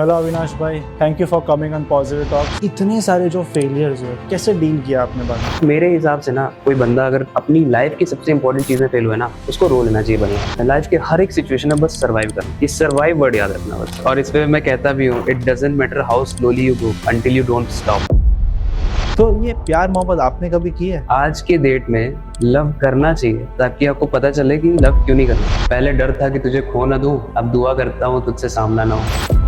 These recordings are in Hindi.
हेलो अविनाश भाई, thank you for coming on positive talk. इतने सारे जो फेलियर्स हुए, कैसे डील किया आपने बात? मेरे हिसाब से ना, कोई बंदा अगर अपनी लाइफ की सबसे इंपॉर्टेंट चीज में फेल हुआ ना, उसको रो लेना चाहिए बंदा। लाइफ के हर एक सिचुएशन में बस सर्वाइव करना, ये सर्वाइव वर्ड याद रखना बस। और इस पे मैं कहता भी हूँ, it doesn't matter how slowly you go until you don't stop. तो ये प्यार मोहब्बत आपने कभी की है? आज के डेट में लव करना चाहिए ताकि आपको पता चले कि लव क्यों नहीं करना। पहले डर था कि तुझे खो ना दूं, अब दुआ करता हूँ तुझसे सामना ना हो।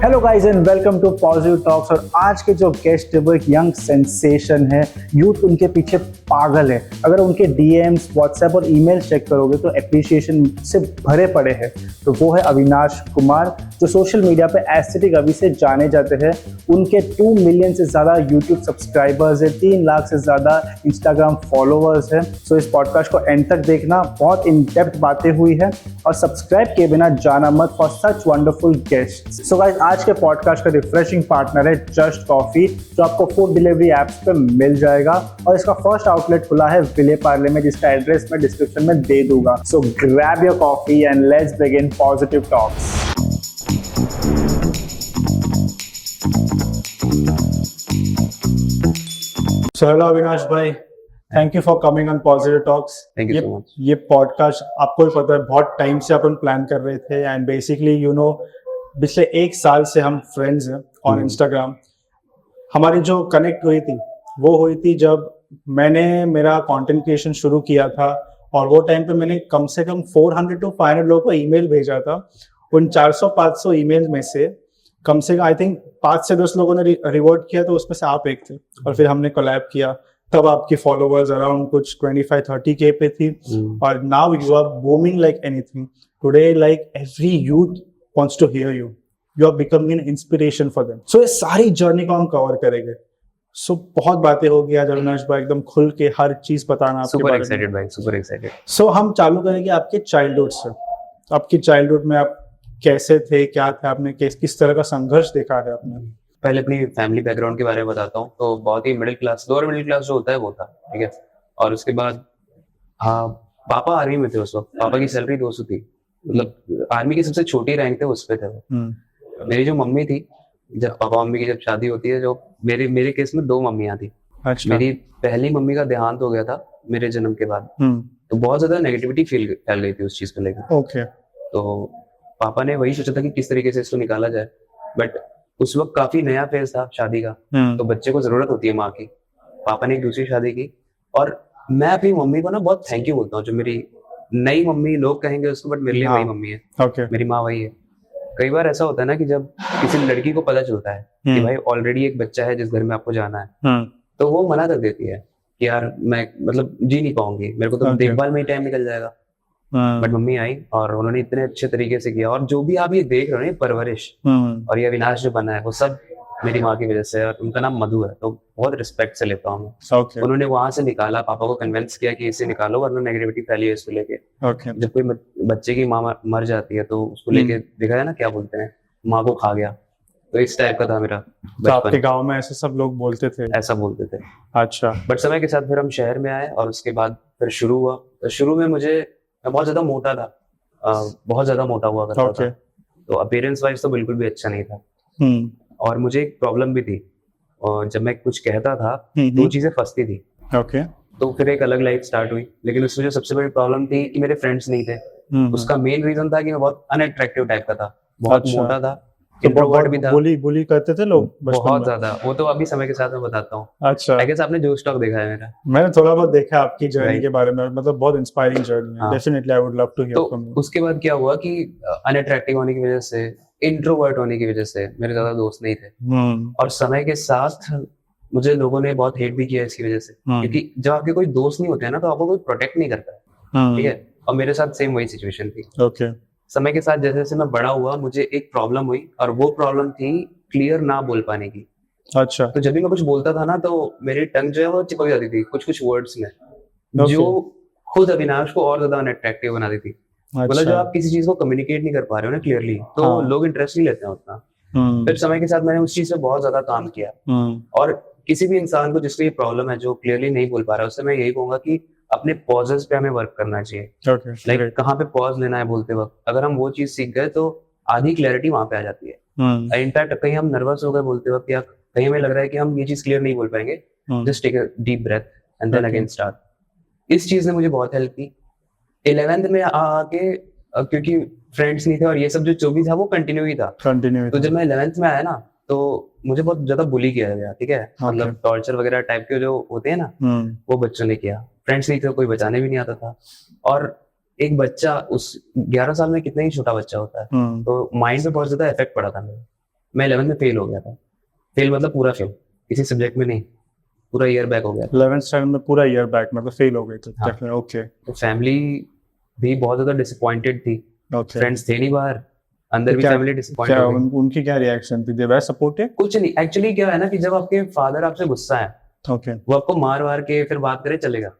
Hello guys and welcome to positive talks. और आज के जो गेस्ट है वो एक यंग सेंसेशन है, यूथ उनके पीछे पागल है। अगर उनके डीएम्स, व्हाट्सएप और ईमेल चेक करोगे तो एप्रिसिएशन से भरे पड़े हैं। तो वो है अविनाश कुमार, जो सोशल मीडिया पे एस्थेटिक अभी से जाने जाते हैं। उनके 2 मिलियन से ज़्यादा यूट्यूब सब्सक्राइबर्स है, 3 लाख से ज़्यादा इंस्टाग्राम फॉलोअर्स है। सो इस पॉडकास्ट को एंड तक देखना, बहुत इन डेप्थ बातें हुई है। और सब्सक्राइब किए बिना जाना मत for such wonderful guest. So guys, आज के पॉडकास्ट का रिफ्रेशिंग पार्टनर है जस्ट कॉफी, जो आपको फूड डिलीवरी एप्स पे मिल जाएगा। और इसका फर्स्ट आउटलेट खुला है विले पार्ले में, जिसका एड्रेस मैं डिस्क्रिप्शन में दे दूंगा। So grab your coffee and let's begin positive talks. So hello Avinash भाई, thank you for coming on positive talks. Thank you so much. ये पॉडकास्ट आपको भी पता है, बहुत टाइम से अपन प्लान कर रहे थे। एंड बेसिकली यू नो, पिछले 1 साल से हम फ्रेंड्स हैं ऑन इंस्टाग्राम। हमारी जो कनेक्ट हुई थी वो हुई थी जब मैंने मेरा कंटेंट क्रिएशन शुरू किया था। और वो टाइम पे मैंने कम से कम 400 to 500 लोगों को ईमेल भेजा था। उन 400-500 ईमेल में से कम से कम आई थिंक 5 से 10 लोगों ने रिवर्ट किया, तो उसमें से आप एक थे। और फिर हमने कोलैब किया, तब आपकी फॉलोअर्स अराउंड कुछ 25-30K पे थी। और now you are booming like anything today, like every youth wants to hear you. You are becoming an inspiration for them. So ये सारी जर्नी को हम कवर करेंगे। So बहुत बातें होगी आज अविनाश भाई, एकदम खुल के हर चीज बताना आपके सुपर बारे में। एक्साइटेड भाई, सुपर एक्साइटेड। So हम चालू करेंगे आपके चाइल्डहुड से। आपकी चाइल्डहुड में आप कैसे थे, क्या थे, आपने किस तरह का संघर्ष देखा है आपने? पहले अपनी फैमिली बैकग्राउंड के बारे में बताता हूँ। तो बहुत ही middle class, lower middle class जो होता है वो था, ठीक है। और उसके बाद हाँ, पापा आर्मी में थे उस वक्त। पापा की सैलरी 200 थी, मतलब आर्मी की सबसे छोटी रैंक थे, उस पे थे वो। मेरी जो मम्मी थी, जब पापा मम्मी की जब शादी होती है, जो मेरे केस में 2 मम्मियाँ थी। अच्छा। मेरी पहली मम्मी का देहांत हो गया था मेरे जन्म के बाद। तो बहुत ज्यादा नेगेटिविटी फैल गई थी उस चीज को लेकर। ओके। तो पापा ने वही सोचा था कि किस तरीके से इसको निकाला जाए। बट उस वक्त काफी नया फेज था शादी का, तो बच्चे को जरूरत होती है माँ की। पापा ने एक दूसरी शादी की। और मैं अपनी मम्मी को ना बहुत थैंक यू बोलता हूँ। जो मेरी नई मम्मी लोग कहेंगे उसको, बट मेरे लिए वही मम्मी है। ओके। मेरी माँ वही है। कई बार ऐसा होता है ना कि जब किसी लड़की को पता चलता है कि भाई ऑलरेडी एक बच्चा है जिस घर में आपको जाना है, तो वो मना कर देती है कि यार मैं मतलब जी नहीं पाऊंगी, मेरे को तो देखभाल में ही टाइम निकल जाएगा। बट मम्मी आई और उन्होंने इतने अच्छे तरीके से किया। और जो भी आप ये देख रहे हो ना, परवरिश और ये अविनाश जो बना है, वो सब मेरी माँ की वजह से। और उनका नाम मधु है, तो बहुत रिस्पेक्ट से लेता हूँ मैं। Okay. उन्होंने वहां से निकाला, पापा को कन्विंस किया कि इसे निकालो वरना नेगेटिविटी फैली है इसको लेके। Okay. जब कोई बच्चे की माँ मर जाती है तो उसको लेके देखा है ना, क्या बोलते हैं, माँ को खा गया। तो इस टाइप का था मेरा तो आपके गांव में ऐसे सब लोग बोलते थे? ऐसा बोलते थे। अच्छा। बट समय के साथ फिर हम शहर में आए और उसके बाद फिर शुरू हुआ। तो शुरू में मैं बहुत ज्यादा मोटा था, बहुत ज्यादा मोटा हुआ करता था। तो अपीयरेंस वाइज तो बिल्कुल भी अच्छा नहीं था। और मुझे एक प्रॉब्लम भी थी, और जब मैं कुछ कहता था तो वो चीजें फंसती थी। ओके। तो फिर एक अलग लाइफ स्टार्ट हुई। लेकिन उसमें जो सबसे बड़ी प्रॉब्लम थी कि मेरे फ्रेंड्स नहीं थे। उसका मेन रीजन था कि मैं बहुत अनअट्रैक्टिव टाइप का था, बहुत मोटा था, इंट्रोवर्ट भी था। बुली करते थे लोग बहुत ज्यादा। वो तो अभी समय के साथ मैं बताता हूँ। अच्छा। आई गेस आपने जो स्टॉक देखा है मेरा? मैंने थोड़ा बहुत देखा आपकी जर्नी के बारे में, मतलब बहुत इंस्पायरिंग जर्नी है। Definitely I would love to hear from you. उसके बाद क्या हुआ कि अनअट्रैक्टिव होने की वजह से, इंट्रोवर्ट होने की वजह से मेरे ज्यादा दोस्त नहीं थे। और समय के साथ मुझे लोगों ने बहुत हेट भी किया इसकी वजह से, क्योंकि जब आपके कोई दोस्त नहीं होते हैं ना, तो आपको कोई प्रोटेक्ट नहीं करता है, ठीक है। और मेरे साथ सेम वही सिचुएशन थी। ओके। समय के साथ जैसे जैसे मैं बड़ा हुआ, मुझे एक प्रॉब्लम हुई, और वो प्रॉब्लम थी क्लियर ना बोल पाने की। अच्छा। तो जब भी मैं कुछ बोलता था ना, तो मेरी टंग जो है वो चिपक जाती थी कुछ वर्ड्स में, जो खुद अविनाश को और ज्यादा अनअट्रैक्टिव बना देती। मतलब जब आप किसी चीज को कम्युनिकेट नहीं कर पा रहे हो ना क्लियरली, तो लोग इंटरेस्ट नहीं लेते हैं उतना। फिर समय के साथ मैंने उस चीज से बहुत ज्यादा काम किया। और किसी भी इंसान को जिसको ये प्रॉब्लम है, जो क्लियरली नहीं बोल पा रहा है, उससे मैं यही कहूंगा कि अपने पॉजेस पे हमें वर्क करना चाहिए। ओके, लाइक कहाँ पे पॉज लेना है बोलते वक्त, अगर हम वो चीज सीख गए तो आधी क्लैरिटी वहां पे आ जाती है। इनफैक्ट कहीं हम नर्वस हो गए बोलते वक्त, या कहीं हमें लग रहा है कि हम ये चीज क्लियर नहीं बोल पाएंगे, just take a deep breath and then again start. इस चीज ने मुझे बहुत हेल्प की 11th में आके, क्योंकि फ्रेंड्स नहीं थे और ये सब जो भी था वो कंटिन्यू ही था। तो जब मैं 11th में आया ना, तो मुझे बहुत ज्यादा बुली किया गया, ठीक है, मतलब टॉर्चर वगैरह टाइप के जो होते हैं ना, वो बच्चों ने किया। फ्रेंड्स नहीं थे, कोई बचाने भी नहीं आता था। और एक बच्चा उस 11 साल में कितना ही छोटा बच्चा होता है, तो माइंड पे बहुत ज्यादा इफेक्ट पड़ा था मेरे। मैं 11th में फेल हो गया था। फेल मतलब पूरा फेल, किसी सब्जेक्ट में नहीं, पूरा ईयर बैक हो गया। 11th स्टैंडर्ड में पूरा ईयर बैक, मतलब फेल हो गए थे। हाँ। ओके। तो फैमिली भी बहुत ज्यादा डिसअपॉइंटेड थी। फ्रेंड्स थे नहीं बाहर, अंदर भी फैमिली डिसअपॉइंट हो गई। उनकी क्या रिएक्शन थी? दे वर सपोर्टिव? कुछ नहीं, एक्चुअली क्या है ना कि जब आपके फादर आपसे गुस्सा है, वो आपको मार वार के फिर बात करे चलेगा,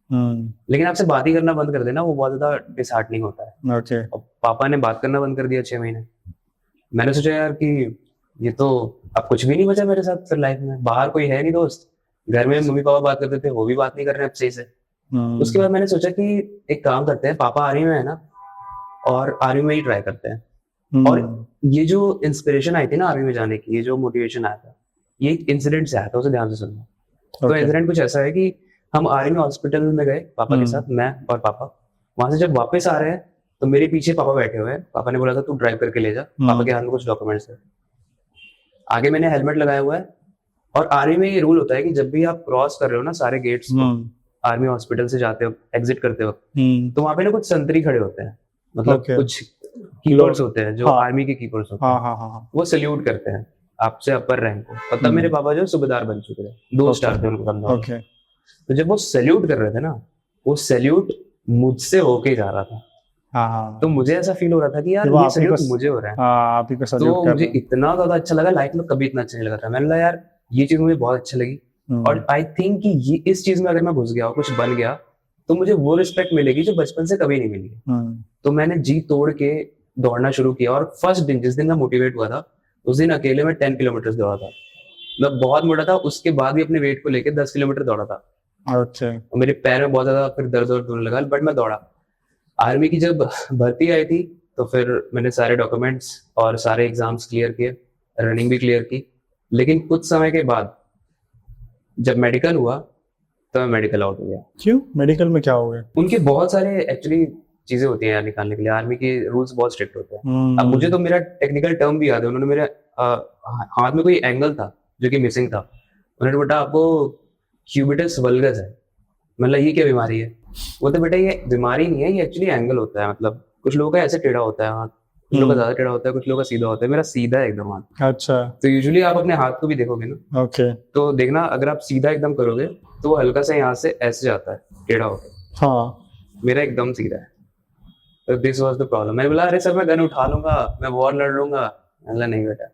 लेकिन आपसे बात ही करना बंद कर देना, वो बहुत ज्यादा डिसहार्टनिंग होता है। और पापा ने बात करना बंद कर दिया 6 महीने। मैंने सोचा यार कि ये तो अब कुछ भी नहीं बचा मेरे साथ फिर लाइफ में, बाहर कोई है नहीं दोस्त, घर में मम्मी पापा बात करते थे, वो भी बात नहीं कर रहे अब सही से। उसके बाद मैंने सोचा कि एक काम करते हैं, पापा आर्मी में है ना, और आर्मी में ही ट्राई करते हैं। और ये जो इंस्पिरेशन आई थी ना आर्मी में जाने की, ये जो मोटिवेशन आया था, ये एक इंसिडेंट से आया था, उसे ध्यान से सुनना। तो इंसिडेंट कुछ ऐसा है कि हम आर्मी हॉस्पिटल में गए पापा के साथ, मैं और पापा। वहां से जब वापस आ रहे हैं तो मेरे पीछे पापा बैठे हुए हैं। पापा ने बोला था तू ड्राइव करके ले जा, पापा के हाथ में कुछ डॉक्यूमेंट्स है। आगे मैंने हेलमेट लगाया हुआ है, और आर्मी में ये रूल होता है कि जब भी आप क्रॉस कर रहे हो ना सारे गेट्स को, आर्मी हॉस्पिटल से जाते हो एग्जिट करते वक्त, तो वहां पे ना कुछ संतरी खड़े होते हैं, मतलब कुछ कीपर्स होते हैं जो आर्मी के कीपर्स होते हैं। वो सल्यूट करते हैं आपसे अपर रैंक को। और तब मेरे पापा जो सूबेदार बन चुके थे, 2 स्टार थे उनके कंधों। तो जब वो सल्यूट कर रहे थे ना, वो सल्यूट मुझसे होके जा रहा था। तो मुझे ऐसा फील हो रहा था कि यार ये सल्यूट मुझे हो रहा है। आप ही को सल्यूट कर रहे हैं। तो मुझे इतना ज्यादा अच्छा लगा, लाइफ में कभी इतना अच्छा नहीं लगा था। मैंने बोला यार ये चीज मुझे बहुत अच्छी लगी, और आई थिंक कि ये इस चीज में अगर मैं घुस गया और कुछ बन गया तो मुझे वो रिस्पेक्ट मिलेगी जो बचपन से कभी नहीं मिली। तो मैंने जी तोड़ के दौड़ना शुरू किया, और फर्स्ट दिन जिस दिन मैं मोटिवेट हुआ था, उस दिन अकेले में 10 किलोमीटर दौड़ा था। मैं बहुत मोटा था, उसके बाद भी अपने वेट को लेके 10 किलोमीटर दौड़ा था। अच्छा। मेरे पैर में बहुत ज्यादा फिर दर्द होने लगा, बट मैं दौड़ा। आर्मी की जब भर्ती आई थी तो फिर मैंने सारे डॉक्यूमेंट्स और सारे एग्जाम्स क्लियर किए, रनिंग भी क्लियर की। लेकिन कुछ समय के बाद जब मेडिकल हुआ तो मैं मेडिकल आउट हो गया। क्यों? मेडिकल में क्या हो गया? उनके बहुत सारे एक्चुअली चीजें होती हैं यार निकालने के लिए, आर्मी के रूल्स बहुत स्ट्रिक्ट होते हैं। अब मुझे तो मेरा टेक्निकल टर्म भी याद है, उन्होंने मेरे हाथ में कोई एंगल था जो कि मिसिंग था। उन्होंने बेटा आपको क्यूबिटस वल्गस है। मतलब ये क्या बीमारी है? वो तो बेटा ये बीमारी नहीं है, ये एक्चुअली एंगल होता है। मतलब कुछ लोगों का ऐसे टेढ़ा होता है हाथ, कुछ लोगों का ज्यादा टेढ़ा होता है, कुछ लोगों का सीधा होता है। मेरा सीधा है एकदम हाथ। अच्छा। तो यूजुअली आप अपने हाथ को भी देखोगे ना, ओके, तो देखना अगर आप सीधा एकदम करोगे तो वो हल्का सा यहाँ से ऐसे जाता है टेढ़ा होकर। हाँ, मेरा एकदम सीधा है। तो दिस वाज द प्रॉब्लम। मैंने बोला अरे सर मैं गन उठा लूंगा, मैं वॉर लड़ लूंगा। बोला नहीं बेटा।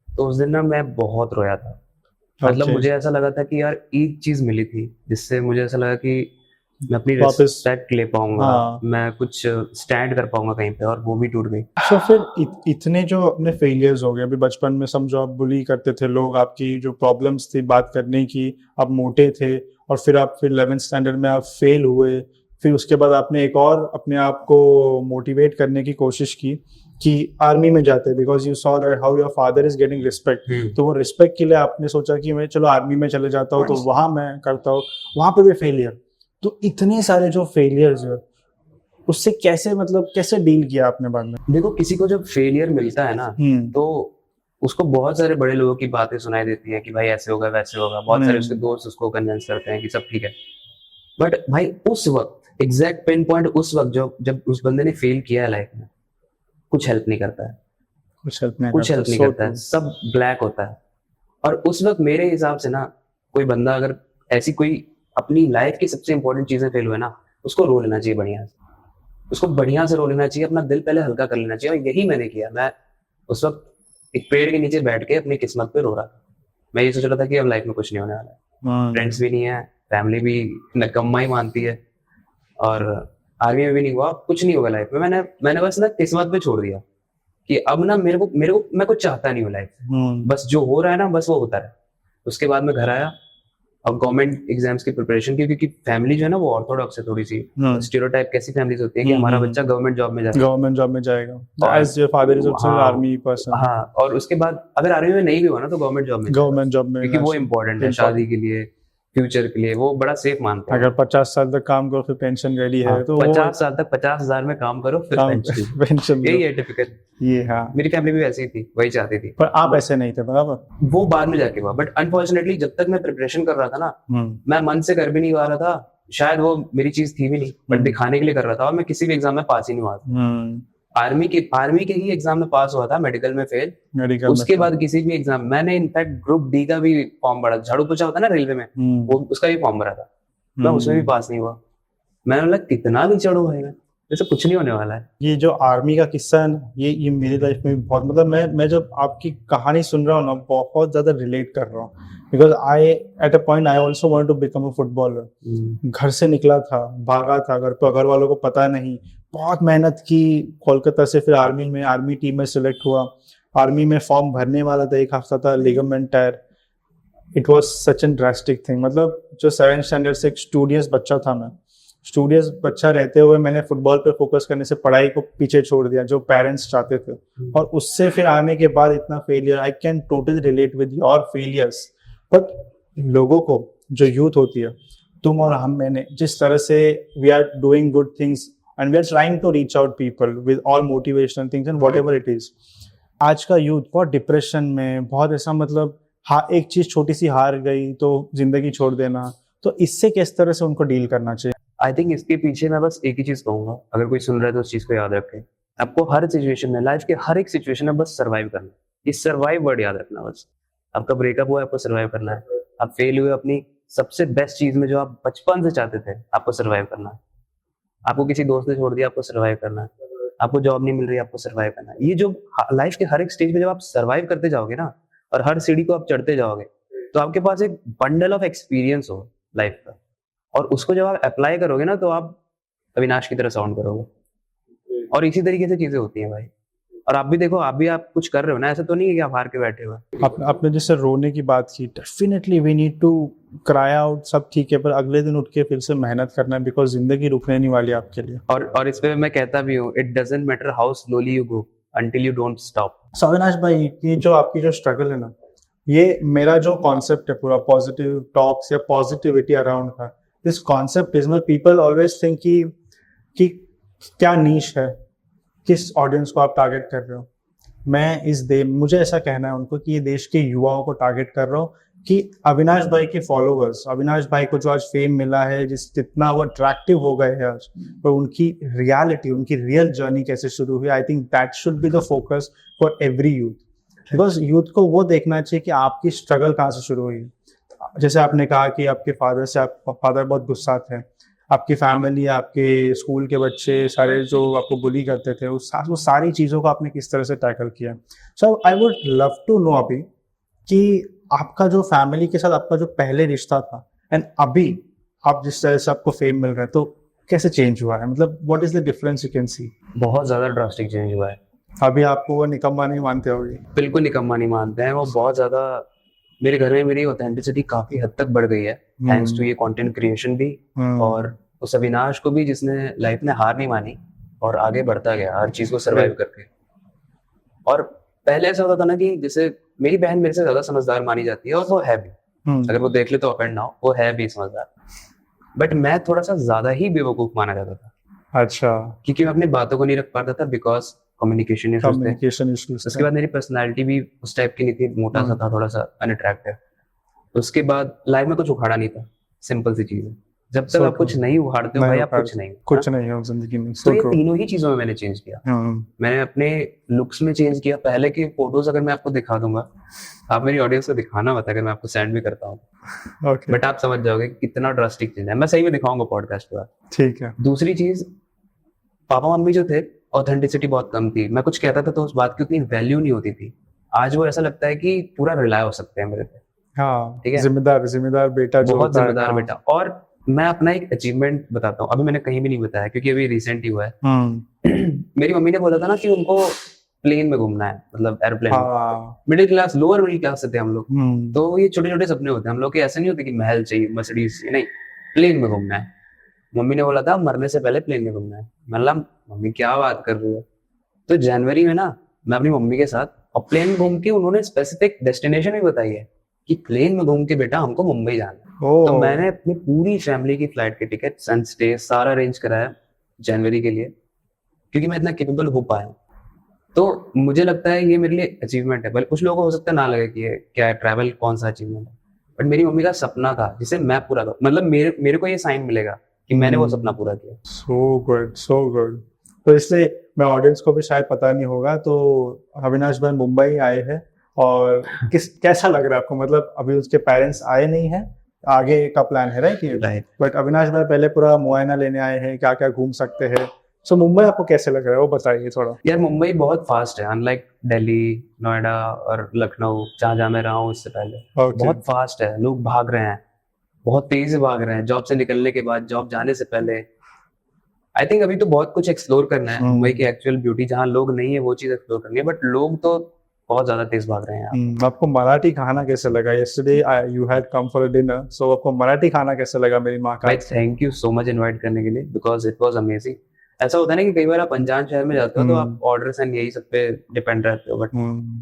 तो उस दिन ना मैं बहुत रोया था। मतलब मुझे ऐसा लगा था कि यार एक चीज मिली थी जिससे मुझे ऐसा लगा कि मैं अपनी रिस्पेक्ट ले पाऊंगा। हाँ। मैं कुछ स्टैंड कर पाऊंगा कहीं पे, और वो भी टूट गई। तो फिर इतने जो अपने फेलियर्स हो गए अभी बचपन में, समझो आप बुली करते थे लोग, आपकी जो प्रॉब्लम्स थी बात करने की, आप मोटे थे, और फिर आप 11th स्टैंडर्ड में आप फेल हुए। फिर उसके बाद आपने एक और अपने आप को मोटिवेट करने की कोशिश की कि आर्मी में जाते, because you saw that how your father is getting respect. तो वो रिस्पेक्ट के लिए आपने सोचा कि मैं चलो आर्मी में चले जाता हूँ, तो वहां मैं करता हूँ, वहां पे भी फेलियर। तो इतने सारे जो फेलियर्स है उससे कैसे, मतलब कैसे डील किया आपने बाद में? देखो किसी को जब फेलियर मिलता है ना, तो उसको बहुत सारे बड़े लोगों की बातें सुनाई देती हैं कि भाई ऐसे होगा वैसे होगा। बहुत सारे उसके दोस्त उसको कन्विंस करते हैं कि सब ठीक है। बट भाई उस वक्त एग्जैक्ट पिन पॉइंट, उस वक्त जब उस बंदे ने फेल किया है लाइफ में, कुछ हेल्प नहीं करता है, कुछ हेल्प नहीं करता है, सब ब्लैक होता है। और उस वक्त मेरे हिसाब से ना, कोई बंदा अगर ऐसी कोई अपनी लाइफ की सबसे इंपॉर्टेंट चीजें फेल हुए ना, उसको रो लेना चाहिए बढ़िया से, उसको बढ़िया से रो लेना चाहिए, अपना दिल पहले हल्का कर लेना चाहिए। और यही मैंने किया। मैं उस वक्त एक पेड़ के नीचे बैठ के अपनी किस्मत पे रो रहा था। मैं ये सोच रहा था कि अब लाइफ में कुछ नहीं होने वाला है, फ्रेंड्स भी नहीं है, फैमिली भी नकम्मा ही मानती है, और आर्मी में भी नहीं हुआ, कुछ नहीं होगा लाइफ में। मैंने बस ना किस्मत पे छोड़ दिया कि अब ना मेरे को मैं कुछ चाहता नहीं हूँ लाइफ में, बस जो हो रहा है ना बस वो होता है। उसके बाद मैं घर आया, और गवर्नमेंट एग्जाम्स की प्रिपरेशन की, क्योंकि फैमिली जो है ना वो ऑर्थोडॉक्स है थोड़ी सी, स्टीरियोटाइप कैसी फैमिलीज होती है कि हमारा बच्चा गवर्नमेंट जॉब में जाएगा, as your father is also army person. हाँ, और उसके बाद अगर आर्मी में नहीं भी हुआ ना तो गवर्नमेंट जॉब में, क्योंकि वो इम्पोर्टेंट है शादी के लिए, फ्यूचर के लिए, वो बड़ा सेफ मानते हैं। अगर 50 साल तक काम करो फिर पेंशन रेडी है, तो 50 साल तक 50,000 में काम करो फिर पेंशन, यही है टिपिकल। ये हाँ, मेरी फैमिली भी वैसी थी, वही चाहती थी, पर आप ऐसे नहीं थे बराबर। वो बाद में जाके हुआ, बट अनफॉर्चुनेटली जब तक मैं प्रिपरेशन कर रहा था ना, मैं मन से कर भी नहीं पा रहा था, शायद वो मेरी चीज थी भी नहीं, बट दिखाने के लिए कर रहा था, और मैं किसी भी एग्जाम में पास ही नहीं हुआ था। आर्मी के ही एग्जाम में पास हुआ था, मेडिकल में फेल। उसके बाद किसी भी एग्जाम, मैंने इनफैक्ट ग्रुप डी का भी फॉर्म भरा, झाड़ू पोछा होता है ना रेलवे में, वो उसका भी फॉर्म भरा था, मैं उसमें भी पास नहीं हुआ। मैंने बोला कितना भी चढ़ो भाई, जैसे कुछ नहीं होने वाला है। ये जो आर्मी का किस्सा है ना, ये मेरी लाइफ में भी बहुत, मतलब मैं जब आपकी कहानी सुन रहा हूँ ना, बहुत ज्यादा रिलेट कर रहा हूँ, because I at a point I also want to become a footballer. घर से निकला था, भागा था, घर पे घर वालों को पता नहीं, बहुत मेहनत की, कोलकाता से फिर आर्मी टीम में सिलेक्ट हुआ, आर्मी में फॉर्म भरने वाला था, एक हफ्ता था, ligament tear. It was such an drastic thing. मतलब जो 7th स्टैंडर्ड से एक स्टूडियस बच्चा था, मैं स्टूडियस बच्चा रहते हुए मैंने फुटबॉल पे फोकस करने से पढ़ाई को पीछे छोड़ दिया, जो पेरेंट्स चाहते थे, और उससे फिर आने के बाद इतना failure. I can totally relate with your failures. But लोगों को, जो यूथ होती है, तुम और हम, मैंने जिस तरह से we are doing good things and we are trying to reach out people with all motivational things and whatever it is. आज का यूथ बहुत डिप्रेशन में, बहुत ऐसा, मतलब एक चीज छोटी सी हार गई तो जिंदगी छोड़ देना, तो इससे किस तरह से उनको डील करना चाहिए? आई थिंक इसके पीछे मैं बस एक ही चीज कहूंगा, अगर कोई सुन रहा है तो उस चीज को याद रखें, आपको हर सिचुएशन में, लाइफ के हर एक सिचुएशन में बस सर्वाइव करना। ये सर्वाइव वर्ड याद रखना बस। आपका ब्रेकअप हुआ है, आपको सर्वाइव करना है। आप फेल हुए अपनी सबसे बेस्ट चीज में, जो आप बचपन से चाहते थे, आपको सर्वाइव करना है। आपको किसी दोस्त ने छोड़ दिया, आपको सर्वाइव करना है। आपको जॉब नहीं मिल रही, आपको सर्वाइव करना है। ये जो लाइफ के हर एक स्टेज में जब आप सर्वाइव करते जाओगे ना, और हर सीढ़ी को आप चढ़ते जाओगे, तो आपके पास एक बंडल ऑफ एक्सपीरियंस हो लाइफ का, और उसको जब आप अप्लाई करोगे ना, तो आप अविनाश की तरह साउंड करोगे। और इसी तरीके से चीजें होती हैं भाई। और आप भी देखो, आप कुछ कर रहे हो ना, ऐसा तो नहीं है कि आप हार के बैठे हो। आपने जैसे रोने की बात की, definitely we need to cry out, सब ठीक है, पर अगले दिन उठ के फिर से मेहनत करना है, बिकॉज जिंदगी रुकने नहीं वाली आपके लिए। और इस पे मैं कहता भी हूँ, it doesn't matter how slowly you go until you don't stop. Avinash भाई, ये जो आपकी जो स्ट्रगल है ना, ये मेरा जो कॉन्सेप्ट है पूरा पॉजिटिव टॉक्स या पॉजिटिविटी अराउंड का, this concept is, people always think कि क्या नीश है, किस ऑडियंस को आप टारगेट कर रहे हो। मैं मुझे ऐसा कहना है उनको कि ये देश के युवाओं को टारगेट कर रहा हूँ, कि अविनाश भाई के फॉलोअर्स, अविनाश भाई को जो आज फेम मिला है, जितना वो अट्रैक्टिव हो गए हैं आज, पर उनकी रियलिटी, उनकी रियल जर्नी कैसे शुरू हुई, I think that should be the focus for every youth. Because youth को वो देखना चाहिए कि आपकी स्ट्रगल कहाँ से शुरू हुई। जैसे आपने कहा कि आपके फादर बहुत गुस्सा थे, आपकी फैमिली, आपके स्कूल के बच्चे सारे जो आपको बुली करते थे, वो सारी चीज़ों को आपने किस तरह से टैकल किया। So I would love to know अभी कि आपका जो फैमिली के साथ आपका जो पहले रिश्ता था, एंड अभी आप जिस तरह से आपको फेम मिल रहा है, तो कैसे चेंज हुआ है? मतलब what is the difference you can see? बहुत ज्यादा ड्रास्टिक चेंज हुआ है। अभी आपको वो निकम्मा नहीं मानते होगे? बिल्कुल निकम्मा नहीं मानते हैं वो। बहुत ज्यादा मेरे घर में मेरी ऑथेंटिसिटी काफी हद तक बढ़ गई है, थैंक्स टू ये कंटेंट क्रिएशन भी, और उस अविनाश को भी जिसने लाइफ में हार नहीं मानी और आगे बढ़ता गया हर चीज को सर्वाइव करके। और पहले ऐसा होता था ना कि जैसे मेरी बहन मेरे से ज्यादा समझदार मानी जाती है, और वो है भी, अगर वो देख ले तो अप एंड डाउन, वो है भी समझदार, बट मैं थोड़ा सा ज्यादा ही बेवकूफ माना जाता था। अच्छा। क्योंकि मैं अपनी बातों को नहीं रख पाता था, बिकॉज कम्युनिकेशन इश्यूज। उसके बाद मेरी पर्सनालिटी भी उस टाइप की नहीं थी, मोटा सा था, थोड़ा सा अनअट्रैक्टिव। उसके बाद लाइफ में कुछ उखाड़ा नहीं था, सिंपल सी चीज है। जब तक आप कुछ नहीं उखाड़ते हो भाई, आप कुछ नहीं हो जिंदगी में। तो ये तीनों ही चीजों में मैंने चेंज किया। मैंने अपने लुक्स में चेंज किया। पहले के फोटोज अगर मैं आपको दिखा दूंगा, आप मेरी ऑडियंस को दिखाना मत, अगर मैं आपको सेंड भी करता हूँ, बट आप समझ जाओगे कितना ड्रास्टिक चेंज है। मैं सही में दिखाऊंगा पॉडकास्ट के बाद। ठीक है। दूसरी चीज, पापा मम्मी जो थे, ऑथेंटिसिटी बहुत कम थी। मैं कुछ कहता था तो उस बात की उतनी वैल्यू नहीं होती थी। आज वो ऐसा लगता है कि पूरा रिलाय हो सकते हैं मेरे पे। हाँ, ठीक है, जिम्मेदार बेटा, बहुत जिम्मेदार बेटा। और मैं अपना एक अचीवमेंट बताता हूँ, अभी मैंने कहीं भी नहीं बताया क्योंकि अभी रिसेंट ही हुआ है। मेरी मम्मी ने बोला था ना कि उनको प्लेन में घूमना है, मतलब एरोप्लेन में। हाँ middle class, lower middle class से थे हम लोग, हम्म तो ये छोटे छोटे सपने होते हैं हम लोग के। ऐसे नहीं होते कि महल चाहिए, मर्सिडीज चाहिए, नहीं, प्लेन में घूमना है। मम्मी ने बोला था मरने से पहले प्लेन में घूमना है। मतलब मम्मी क्या बात कर रही है। तो जनवरी में ना मैं अपनी मम्मी के साथ, और प्लेन घूम के उन्होंने स्पेसिफिक डेस्टिनेशन भी बताई है कि प्लेन में घूम के बेटा हमको मुंबई जाना है। ओ तो मैंने अपनी पूरी फैमिली की फ्लाइट की टिकट, सन स्टे सारा अरेंज कराया जनवरी के लिए, क्योंकि मैं इतना केपेबल हो पाया। तो मुझे लगता है ये मेरे लिए अचीवमेंट है। बल्कि कुछ लोगों को हो सकता है ना लगे कि ये क्या है, ट्रैवल कौन सा अचीवमेंट है, बट मेरी मम्मी का सपना था जिसे मैं पूरा करूं। मतलब मेरे को ये साइन मिलेगा कि मैंने वो सपना पूरा किया। So good so good. तो इसलिए मैं ऑडियंस को भी शायद पता नहीं होगा, तो अविनाश भाई मुंबई आए हैं, और कैसा लग रहा है आपको? मतलब अभी उसके पेरेंट्स आए नहीं हैं, आगे का प्लान है राइट ये, राइट। बट अविनाश भाई पहले पूरा मुआयना लेने आए हैं, क्या क्या घूम सकते हैं। सो मुंबई आपको कैसे लग रहा है वो बताइए थोड़ा। यार मुंबई बहुत फास्ट है, अनलाइक दिल्ली, नोएडा और लखनऊ, जहाँ जहाँ मैं रहा हूँ इससे पहले। ओके बहुत फास्ट है, लोग भाग रहे हैं, बहुत तेजी से भाग रहे हैं, जॉब से निकलने के बाद, जॉब जाने से पहले। आई थिंक अभी तो बहुत कुछ एक्सप्लोर करना है। मुंबई की एक्चुअल ब्यूटी जहाँ लोग नहीं है वो चीज एक्सप्लोर करनी है, बट लोग तो बहुत ज्यादा तेज भाग रहे हैं यहाँ। आपको मराठी खाना कैसे लगा? Yesterday you had come for a dinner, so आपको मराठी खाना कैसे लगा मेरी माँ का? भाई thank you so much invite करने के लिए, बिकॉज इट वाज अमेजिंग। ऐसा होता है ना कि कई बार आप अनजान शहर में जाते हो तो आप ऑर्डर्स एंड यही सब पे डिपेंड रहते हो, बट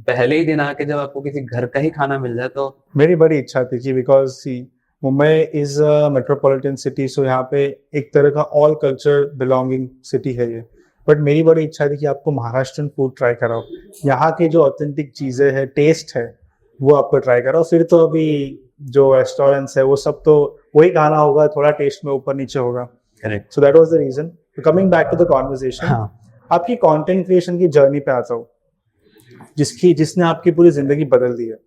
पहले ही दिन आके जब आपको किसी घर का ही खाना मिल जाए तो मेरी बड़ी इच्छा थी कि because see Mumbai is a metropolitan city, so यहाँ पे एक तरह का ऑल कल्चर बिलोंगिंग सिटी है ये। बट मेरी बड़ी इच्छा थी कि आपको महाराष्ट्रन फूड ट्राई कराओ, यहाँ की जो ऑथेंटिक चीजें हैं, टेस्ट है, वो आपको ट्राई कराओ। फिर तो अभी जो रेस्टोरेंट्स है वो सब तो वही खाना होगा, थोड़ा टेस्ट में ऊपर नीचे होगा। Correct. So that was the reason. Coming back to the conversation, आपकी कंटेंट क्रिएशन की जर्नी पे आता हूँ, जिसने आपकी पूरी जिंदगी बदल दी है।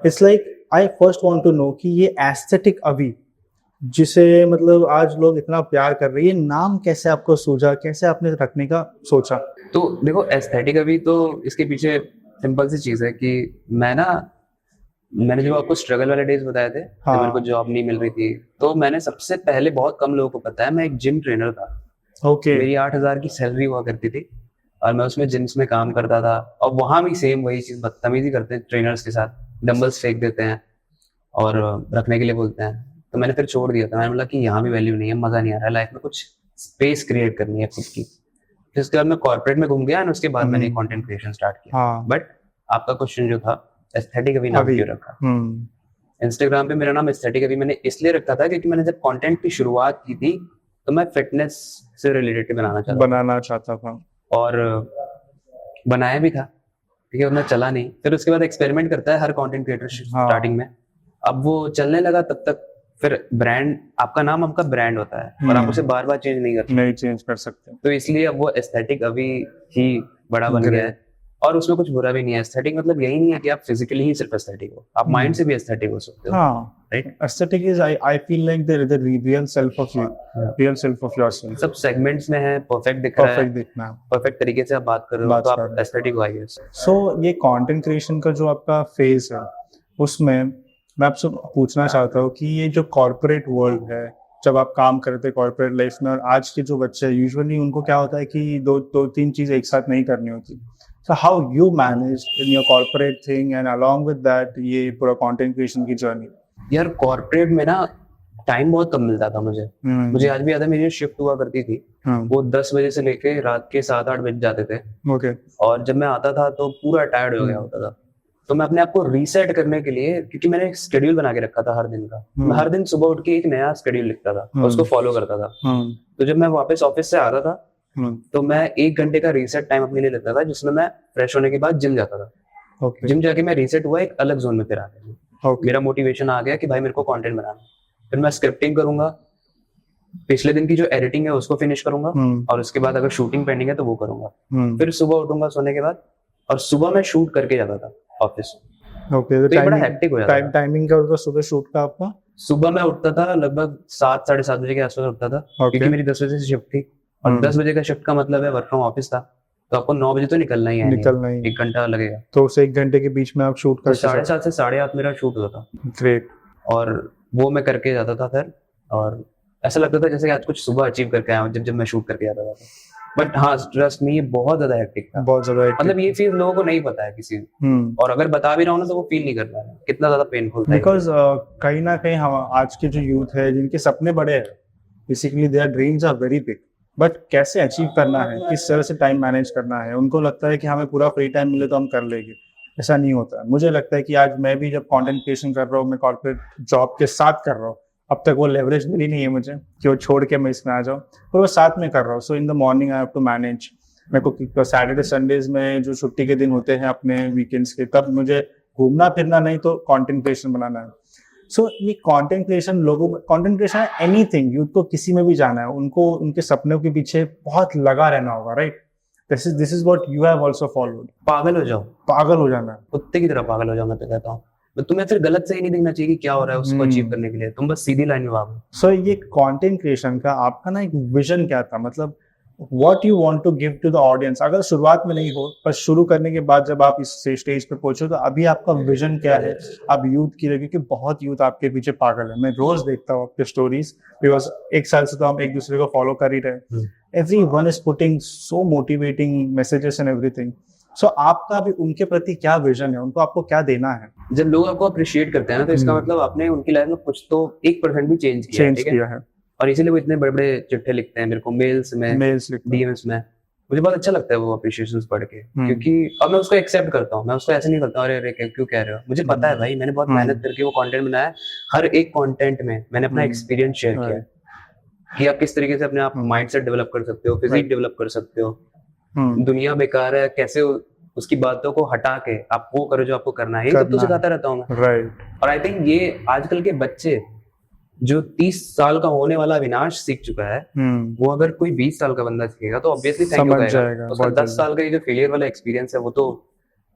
It's like I first want to know कि ये एस्थेटिक अभी, जिसे मतलब आज लोग इतना प्यार कर रहे हैं, ये नाम कैसे आपको सूझा, कैसे आपने रखने का सोचा? तो देखो एस्थेटिक अभी, तो इसके पीछे सिंपल सी चीज है कि मैंने जो आपको स्ट्रगल वाले डेज बताए थे, हाँ। जब मेरे को जॉब नहीं मिल रही थी, तो मैंने सबसे पहले, बहुत कम लोगों को पता है, मैं एक जिम ट्रेनर था। ओके मेरी 8,000 की सैलरी हुआ करती थी और मैं उसमें जिम्स में काम करता था। और वहां भी सेम वही चीज, बदतमीजी करते हैं ट्रेनर्स के साथ, डंबल्स फेंक देते हैं और रखने के लिए बोलते हैं। तो मैंने फिर छोड़ दिया था। मैंने बोला कि यहाँ भी वैल्यू नहीं है, मजा नहीं आ रहा है, लाइफ में कुछ स्पेस क्रिएट करनी है खुद की। फिर उसके बाद मैं कॉर्पोरेट में घूम गया और उसके बाद मैंने कंटेंट क्रिएशन स्टार्ट किया। हाँ। बट आपका क्वेश्चन जो था, एस्थेटिक अभी नाम क्यों रखा? इंस्टाग्राम पे मेरा नाम एस्थेटिक अभी मैंने इसलिए रखा था क्योंकि मैंने जब कंटेंट की शुरुआत की थी तो मैं फिटनेस से रिलेटेड बनाना चाहता था, और बनाया भी था, ठीक है, उतना चला नहीं। फिर उसके बाद एक्सपेरिमेंट करता है हर कंटेंट क्रिएटर स्टार्टिंग में। अब वो चलने लगा, तब तक फिर ब्रांड, आपका नाम आपका ब्रांड होता है और आप उसे बार बार चेंज नहीं चेंज कर सकते। तो इसलिए अब वो एस्थेटिक अभी ही बड़ा बन गया है, और उसमें कुछ बुरा भी नहीं है। एस्थेटिक मतलब यही नहीं है कि आप फिजिकली ही सिर्फ एस्थेटिक हो, आप माइंड से भी एस्थेटिक हो सकते हो। Right, aesthetic is I feel like the real self of you, real self of yourself. सब सेगमेंट्स में है, परफेक्ट दिख रहा है, परफेक्ट दिखना है, परफेक्ट तरीके से आप बात कर रहे हो, तो आप एस्थेटिक हो, आई गेस। सो ये कंटेंट क्रिएशन का जो आपका फेज है, उसमें मैं आपसे पूछना चाहता हूँ कि ये जो कॉर्पोरेट वर्ल्ड है, जब आप काम करते हैं कॉर्पोरेट लाइफ में, और आज के जो बच्चे हैं यूजुअली उनको क्या होता है कि दो तीन चीजें एक साथ नहीं करनी होती। So how you manage in your corporate thing and along with that ये पूरा content creation की journey? यार कॉर्पोरेट में ना टाइम बहुत कम मिलता था मुझे आज भी याद है, मेरी शिफ्ट हुआ करती थी, वो 10 बजे से लेके रात के 7-8 बजे जाते थे। Okay. और जब मैं आता था तो पूरा टायर्ड हो गया होता था। तो मैं अपने आप को रीसेट करने के लिए, क्योंकि मैंने एक शेड्यूल बना के रखा था हर दिन का, मैं हर दिन सुबह उठ के एक नया शेड्यूल लिखता था और उसको फॉलो करता था। तो जब मैं वापस ऑफिस से आता था तो मैं 1 घंटे का रीसेट टाइम अपने लिए लेता था, जिसमें मैं फ्रेश होने के बाद जिम जाता था। Okay. जिम जाके मैं रीसेट हुआ, एक अलग जोन में फिर आ गया। Okay. मेरा मोटिवेशन आ गया कि भाई मेरे को कंटेंट बनाना। फिर मैं स्क्रिप्टिंग करूंगा, पिछले दिन की जो एडिटिंग है उसको फिनिश करूंगा, और उसके बाद अगर शूटिंग पेंडिंग है तो वो करूंगा। फिर सुबह उठूंगा सोने के बाद, और सुबह मैं शूट करके जाता था ऑफिस। Okay, तो बड़ा हेक्टिक हो जाता था। टाइमिंग क्या होता था सुबह शूट का आपका? सुबह मैं उठता था लगभग 7-7:30 बजे के आसपास उठता था, क्योंकि मेरी 10 बजे से शिफ्ट थी, और 10 बजे का शिफ्ट का मतलब है वर्क फ्रॉम ऑफिस था, तो आपको 9 बजे तो निकलना ही है, 1 घंटा लगेगा। तो उस 1 घंटे के बीच में आप शूट कर 7:30 से 8:30 मेरा शूट होता था। ग्रेट। और वो मैं करके जाता था फिर, और ऐसा लगता था जैसे आज कुछ सुबह अचीव करके आया हूं जब मैं शूट करके जाता था। बट हाँ ट्रस्ट मी ये बहुत ज्यादा हेक्टिक था, बहुत ज्यादा मतलब ये चीज लोगों को नहीं पता है किसी को, और अगर बता भी रहा हूँ ना तो वो फील नहीं कर पा रहा कितना ज्यादा पेनफुल था। बिकॉज कहीं ना कहीं हम आज के जो यूथ है जिनके सपने बड़े हैं, basically their dreams are very big, but कैसे अचीव करना है, किस तरह से टाइम मैनेज करना है, उनको लगता है कि हमें पूरा फ्री टाइम मिले तो हम कर लेंगे। ऐसा नहीं होता। मुझे लगता है कि आज मैं भी जब कंटेंट क्रिएशन कर रहा हूँ, मैं कॉर्पोरेट जॉब के साथ कर रहा हूँ, अब तक वो लेवरेज मिली नहीं है मुझे कि वो छोड़ के मैं इसमें आ जाऊँ, और वो साथ में कर रहा हूँ। So in the morning I have to manage, मेरे को सैटरडे संडेज में जो छुट्टी के दिन होते हैं अपने वीकेंड्स के, तब मुझे घूमना फिरना नहीं तो कंटेंट क्रिएशन बनाना है। सो ये कंटेंट क्रिएशन लोगों, कंटेंट क्रिएशन एनीथिंग, यूथ को किसी में भी जाना है, उनको उनके सपनों के पीछे बहुत लगा रहना होगा, right? This is what you have also followed. पागल हो जाओ, पागल हो जाना है, कुत्ते की तरह पागल हो जाओ। मैं तो कहता हूँ तुम्हें फिर गलत से ही नहीं देखना चाहिए कि क्या हो रहा है उसको अचीव करने के लिए, तुम बस सीधी लाइन में भागो। सो ये कंटेंट क्रिएशन का आपका ना एक विजन क्या था, मतलब what you want to give to the audience? अगर शुरुआत में नहीं हो, पर शुरू करने के बाद जब आप इस स्टेज पे पहुंचो तो अभी आपका विजन क्या है? आप यूथ की लगे, क्योंकि बहुत यूथ आपके पीछे पागल है। मैं रोज देखता हूँ आपके स्टोरीज, बिकॉज एक साल से तो हम एक दूसरे को फॉलो कर ही रहे। Everyone is putting so motivating messages and everything. So आपका अभी उनके प्रति क्या विजन है, उनको आपको क्या देना है? जब लोग आपको अप्रिशिएट करते हैं ना तो इसका मतलब आपने उनकी लाइफ में कुछ तो 1% भी चेंज किया है। और इसीलिए वो इतने बड़े बड़े चिट्ठे लिखते हैं मेरे को, मेल्स में, डीएम्स में। मुझे बहुत अच्छा लगता है वो अप्रिशिएशंस पढ़ के, क्योंकि अब मैं उसको एक्सेप्ट करता हूँ। मैं उसको ऐसे नहीं करता अरे क्यों कह रहे हो, मुझे पता है भाई मैंने बहुत मेहनत करके वो कंटेंट बनाया। हर एक कंटेंट में मैंने अपना एक्सपीरियंस शेयर किया कि आप किस तरीके से अपने आप माइंडसेट डेवलप कर सकते हो, फिजिक डेवलप कर सकते हो। दुनिया बेकार है, कैसे उसकी बातों को हटा के आप वो करो जो आपको करना है, तो सिखाता रहता हूँ मैं। राइट। और आई थिंक ये आजकल के बच्चे जो 30 साल का होने वाला अविनाश सीख चुका है, वो अगर कोई 20 साल का बंदा सीखेगा तो ऑब्वियसली समझ जाएगा। उसका 10 साल का ये जो फेलियर वाला एक्सपीरियंस है वो तो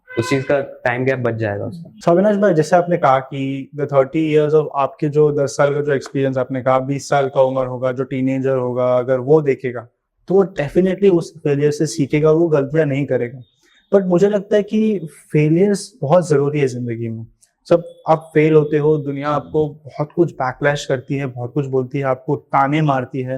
उस चीज का टाइम गैप बच जाएगा उसका। So, अविनाश भाई, जैसे आपने कहा कि the 30 years of आपके जो 10 साल का जो एक्सपीरियंस आपने कहा, 20 साल का उम्र होगा, जो टीनेजर होगा, अगर वो देखेगा तो वो डेफिनेटली उस फेलियर से सीखेगा, वो गलतियां नहीं करेगा। बट मुझे लगता है कि फेलियर्स बहुत जरूरी है जिंदगी में। सब आप फेल होते हो, दुनिया आपको बहुत कुछ बैकलैश करती है, बहुत कुछ बोलती है, आपको ताने मारती है,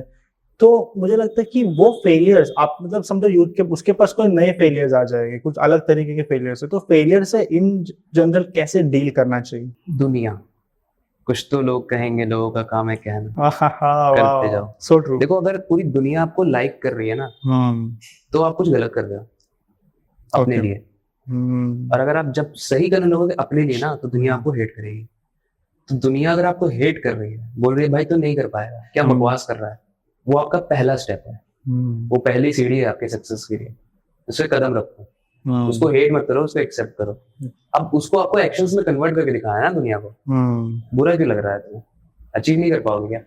तो मुझे लगता है कि वो फेलियर्स आप मतलब समझो यूथ के उसके पास कोई नए फेलियर्स आ जाएंगे, कुछ अलग तरीके के फेलियर्स है, तो फेलियर से इन जनरल कैसे डील करना चाहिए? दुनिया, कुछ तो लोग कहेंगे, लोगों का काम है कहना, करते जाओ। So true. देखो अगर पूरी दुनिया आपको लाइक कर रही है ना तो आप कुछ गलत कर रहे हो अपने लिए। और अगर आप जब सही करने लगोगे अपने लिए ना तो दुनिया आपको हेट करेगी। तो दुनिया अगर आपको हेट कर रही है, बोल रही है भाई तो नहीं कर पाएगा, क्या बकवास कर रहा है, वो आपका पहला स्टेप है, वो पहली सीढ़ी है आपके सक्सेस के लिए। उससे कदम रखो, उसको हेट मत करो, उसको एक्सेप्ट करो। अब उसको आपको एक्शंस में कन्वर्ट करके दिखाना है ना दुनिया को। बुरा क्यों लग रहा है तुम्हें, अचीव नहीं कर पाओगे क्या?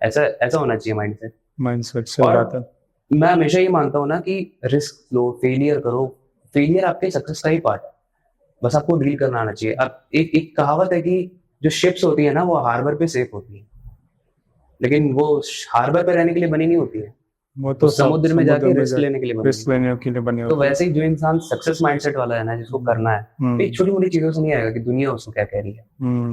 ऐसा होना चाहिए माइंडसेट। सही बात है। मैं हमेशा ये मानता हूँ ना कि रिस्क लो, फेलियर करो, फेलियर आपके सक्सेस का ही पार्ट है, बस आपको डील करना आना चाहिए। अब एक कहावत है कि जो शिप्स होती है ना वो हार्बर पे सेफ होती है, लेकिन वो हार्बर पे रहने के लिए बनी नहीं होती है, वो तो समुद्र में जाके रिस्क लेने के लिए बनी। तो वैसे ही जो इंसान सक्सेस माइंडसेट वाला है ना, जिसको करना है, छोटी मोटी चीजों से नहीं आएगा कि दुनिया उसको क्या कह रही है,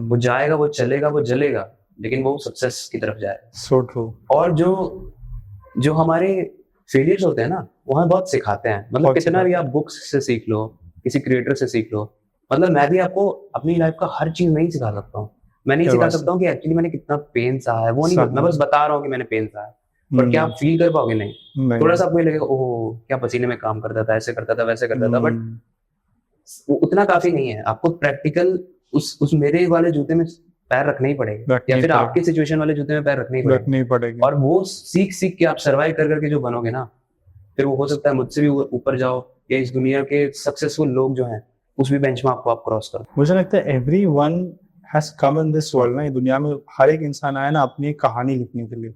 वो जाएगा, वो चलेगा, वो जलेगा, लेकिन वो सक्सेस की तरफ जाएगा। So true. और जो हमारे फेलियर्स होते हैं ना वो हमें बहुत सिखाते हैं। मतलब कितना भी आप बुक्स से सीख लो, किसी क्रिएटर से सीख लो, मतलब मैं भी आपको अपनी लाइफ का हर चीज नहीं सिखा सकता हूँ। मैं नहीं सिखा सकता हूँ कि एक्चुअली मैंने कितना पेन सहा है, वो नहीं, मैं बस बता रहा हूँ कि मैंने पेन सहा है, पर क्या आप फील कर पाओगे? नहीं। थोड़ा सा आपको लगेगा ओह क्या पसीने में काम करता था, ऐसे करता था, वैसे करता था, बट उतना काफी नहीं है। आपको प्रैक्टिकल उस मेरे वाले जूते में पैर रखना ही पड़ेगा, या फिर आपके सिचुएशन वाले जूते में पैर रखना ही पड़ेगा। और वो सीख के आप सर्वाइव करके जो बनोगे ना, फिर वो हो सकता है मुझसे भी ऊपर जाओ, या इस दुनिया के सक्सेसफुल लोग जो हैं उस भी बेंचमार्क को आप क्रॉस करो। मुझे लगता है everyone has come in this world ना, ये दुनिया में हर एक इंसान आया ना अपनी कहानी लिखने के लिए।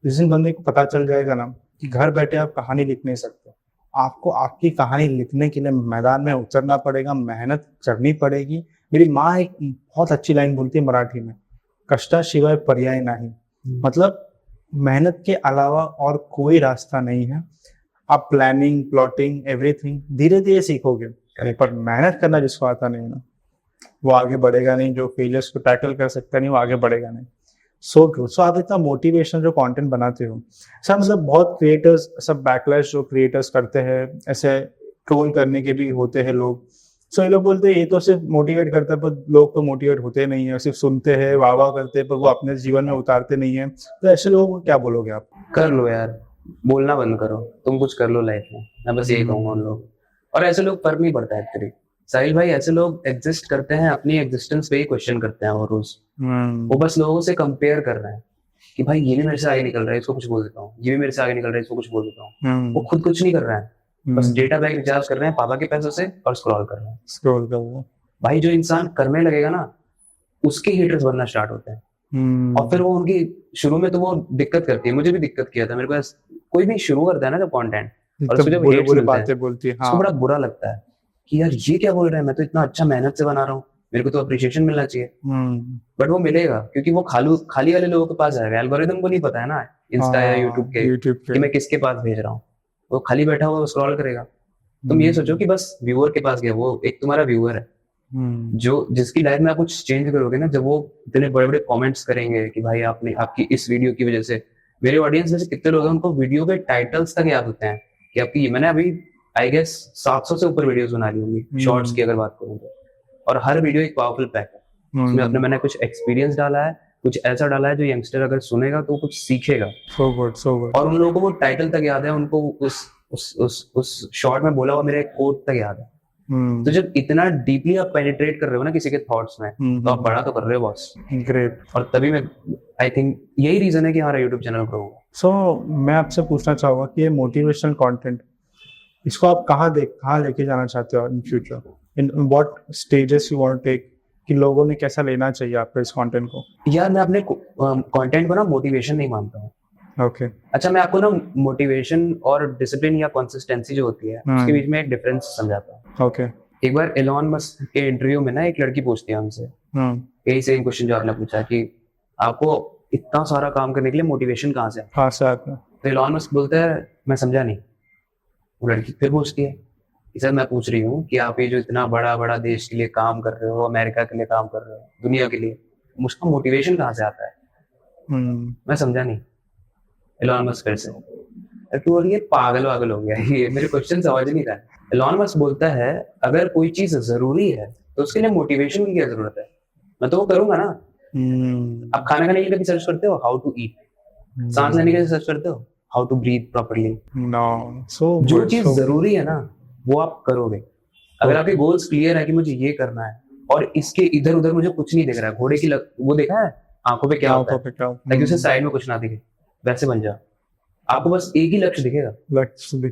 जिस दिन बंदे को पता चल जाएगा ना कि घर बैठे आप कहानी लिख नहीं सकते, आपको आपकी कहानी लिखने के लिए मैदान में उतरना पड़ेगा, मेहनत करनी पड़ेगी। मेरी माँ एक बहुत अच्छी लाइन बोलती है मराठी में, कष्टाशिवाय पर्याय नहीं। मतलब मेहनत के अलावा और कोई रास्ता नहीं है। आप प्लानिंग, प्लॉटिंग, एवरीथिंग धीरे धीरे सीखोगे, पर मेहनत करना जिसको आता नहीं ना वो आगे बढ़ेगा नहीं। जो फेलियर्स को टैकल कर सकता नहीं वो आगे बढ़ेगा नहीं। So true. सो आप इतना मोटिवेशनल जो कंटेंट बनाते हो सर, मतलब बहुत क्रिएटर्स सब बैकलैश जो क्रिएटर्स करते हैं, ऐसे ट्रोल करने के भी होते हैं लोग। सो ये लोग बोलते हैं ये तो सिर्फ मोटिवेट करता है, पर लोग तो मोटिवेट होते नहीं है, सिर्फ सुनते हैं, वाह वाह करते हैं, पर वो अपने जीवन में उतारते नहीं है। तो ऐसे लोगों को क्या बोलोगे आप? कर लो यार, बोलना बंद करो, तुम कुछ कर लो लाइफ में, मैं बस यही कहूंगा उन लोग। और ऐसे लोग फर्क नहीं पड़ता एक्चुअली साहिल भाई, ऐसे लोग एग्जिस्ट करते हैं, अपनी एग्जिस्टेंस पे ही क्वेश्चन करते हैं वो रोज। वो बस लोगों से कंपेयर कर रहे हैं कि भाई ये भी मेरे से आगे निकल रहा है, इसको कुछ बोल देता हूँ, ये भी मेरे से आगे निकल रहा है, इसको कुछ बोल देता हूँ। वो खुद कुछ नहीं कर रहा है, बस डेटा बैग रिचार्ज कर रहे हैं पापा के पैसों से और स्क्रॉल कर रहे हैं। स्क्रॉल कर वो भाई जो इंसान करने लगेगा ना, उसके हेटर्स बनना स्टार्ट होते हैं। और फिर वो उनकी शुरू में तो वो दिक्कत करती है, मुझे भी दिक्कत किया था। मेरे को कोई भी शुरू करता है ना जब कंटेंट, और उसको जब हेट्स मिलते हैं, बोलती है, उसको बड़ा बुरा लगता है कि यार ये क्या बोल रहे हैं, मैं तो इतना अच्छा मेहनत से बना रहा हूँ, मेरे को तो अप्रिशिएशन मिलना चाहिए। बट वो मिलेगा क्योंकि वो खाली वाले लोगों के पास जाएगा। एल्गोरिदम को नहीं पता है ना इंस्टा या यूट्यूब के कि मैं किसके पास भेज रहा हूँ। वो खाली बैठा हुआ स्क्रॉल करेगा। तुम ये सोचो कि बस व्यूअर के पास गया, वो एक तुम्हारा व्यूअर है जो जिसकी लाइफ में आप कुछ चेंज करोगे ना, जब वो इतने बड़े बड़े कमेंट्स करेंगे कि भाई आपने आपकी इस वीडियो की वजह से, मेरे ऑडियंस में से कितने लोग हैं उनको वीडियो के टाइटल्स तक याद होते हैं कि आपकी, मैंने अभी आई गेस 700 से ऊपर वीडियोस बना ली होंगी शॉर्ट्स की अगर बात करूँ तो, और हर वीडियो एक पावरफुल पैक है। उसमें अपने मैंने कुछ एक्सपीरियंस डाला है, कुछ ऐसा डाला है जो यंगस्टर अगर सुनेगा तो कुछ सीखेगा। So good. और उन लोगों को वो टाइटल तक याद है, उनको उस शॉर्ट में बोला हुआ मेरा एक कोट तक याद है। तो जब इतना डीपली आप पेनिट्रेट कर रहे हो ना किसी के थॉट्स में, तो आप बड़ा तो कर रहे हो बॉस। ग्रेट। और तभी मैं आई थिंक यही रीजन है कि हमारा यूट्यूब चैनल ग्रो हुआ। सो मैं आपसे पूछना चाहूंगा कि ये मोटिवेशनल कंटेंट, इसको आप कहाँ लेके जाना चाहते हो in future, in what stages you want to take, कि लोगों ने कैसा लेना चाहिए आपके इस कंटेंट को? यार मैं अपने कंटेंट को ना मोटिवेशन नहीं मानता हूँ। ओके अच्छा, मैं आपको ना मोटिवेशन और डिसिप्लिन या कंसिस्टेंसी जो होती है उसके बीच में एक डिफरेंस समझाता हूँ। ओके। एक बार एलॉन मस्क के इंटरव्यू में ना एक लड़की पूछती है हमसे यही सेम क्वेश्चन जो आपने पूछा कि आपको इतना सारा काम करने के लिए मोटिवेशन कहाँ से आता है? तो एलॉन मस्क बोलता है मैं समझा नहीं। वो लड़की फिर पूछती है कि सर मैं पूछ रही हूँ कि आप ये जो इतना बड़ा बड़ा देश के लिए काम कर रहे हो, अमेरिका के लिए काम कर रहे हो, दुनिया के लिए, उसका मोटिवेशन कहाँ से आता है? मैं समझा नहीं। एलॉन मस्क फिर से तो ये पागल वागल हो गया, ये मेरे क्वेश्चन समझ नहीं रहा। एलॉन मस्क बोलता है अगर कोई चीज जरूरी है तो उसके लिए मोटिवेशन की क्या जरूरत है, मैं तो वो करूंगा ना। आप खाना खाने के लिए कभी सर्च करते हो हाउ टू ईट, सांस लेने के लिए सर्च करते हो how to breathe properly? No. जो चीज जरूरी है ना वो आप करोगे। अगर आपके गोल्स क्लियर है कि मुझे ये करना है और इसके इधर उधर मुझे कुछ नहीं दिख रहा है, घोड़े की वो देखा है आंखों पे क्या होता है ताकि उसे साइड में कुछ ना दिखे, वैसे बन जाओ। आपको बस एक ही लक्ष्य दिखेगा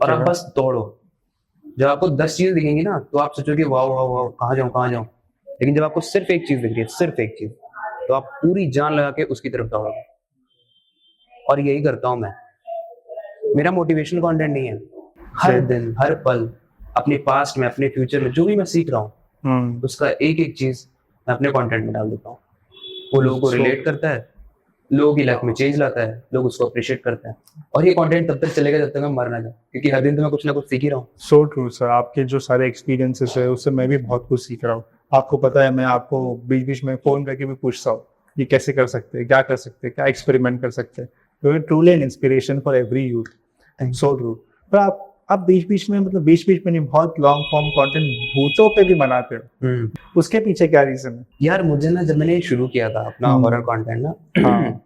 और आप बस दौड़ो। जब आपको 10 चीजें दिखेंगी ना तो आप सोचोगे वाह वाह वाह कहाँ जाऊं। लेकिन जब आपको सिर्फ एक चीज दिख रही है, सिर्फ एक चीज, तो आप पूरी जान लगा के उसकी तरफ दौड़ोगे। और यही करता हूं मैं। मेरा मोटिवेशनल कंटेंट नहीं है, हर दिन हर पल अपने पास्ट में अपने फ्यूचर में जो भी मैं सीख रहा हूँ उसका एक एक चीज मैं अपने कंटेंट में डाल देता हूँ। वो लोगों को रिलेट करता है, लोगों की लाइफ में चेंज लाता है, लोग उसको अप्रिशिएट करते हैं। और ये कंटेंट तब तक चलेगा जब तक मैं मर ना जाऊं, क्योंकि हर दिन तो मैं कुछ ना कुछ सीख ही रहा हूँ। सो ट्रू सर, आपके जो सारे एक्सपीरियंसेस है उससे मैं भी बहुत कुछ सीख रहा हूँ। आपको पता है मैं आपको बीच बीच में फोन करके भी पूछता हूँ ये कैसे कर सकते हैं, क्या कर सकते हैं, क्या एक्सपेरिमेंट कर सकते हैं। तो truly an inspiration for every youth. So true. पर आप बीच बीच में मतलब बीच बीच में नहीं, बहुत लॉन्ग फॉर्म कंटेंट भूतों पे भी बनाते हो, उसके पीछे क्या रीजन है? यार मुझे ना जब मैंने शुरू किया था अपना हॉरर कंटेंट ना,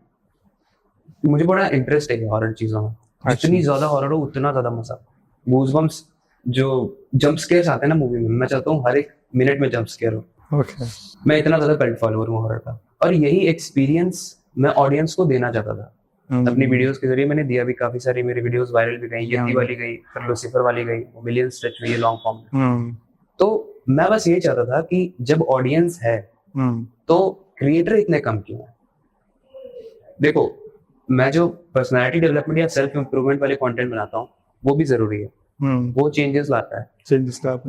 मुझे बड़ा इंटरेस्ट है हॉरर चीजों में। जितनी ज्यादा हॉरर हो उतना ज्यादा मजा। गूज़बम्प्स जो जंप स्केयर्स आते हैं ना मूवी में, मैं चाहता हूँ हर एक मिनट में जंप स्केयर हो। मैं इतना ज्यादा कल्ट फॉलोअर हूँ हॉरर का, और यही एक्सपीरियंस मैं ऑडियंस को देना चाहता था। अपनी वीडियोस के जरिए मैंने दिया भी, काफी सारी मेरी वीडियोस वायरल भी गई, यति वाली गई, फिर लूसीफर वाली गई, मिलियंस टच हुई लॉन्ग फॉर्म। तो मैं बस ये चाहता था कि जब ऑडियंस है तो क्रिएटर इतने कम क्यों है। देखो मैं जो पर्सनालिटी डेवलपमेंट या सेल्फ इंप्रूवमेंट वाले कंटेंट बनाता हूँ वो भी जरूरी है, वो चेंजेस लाता है।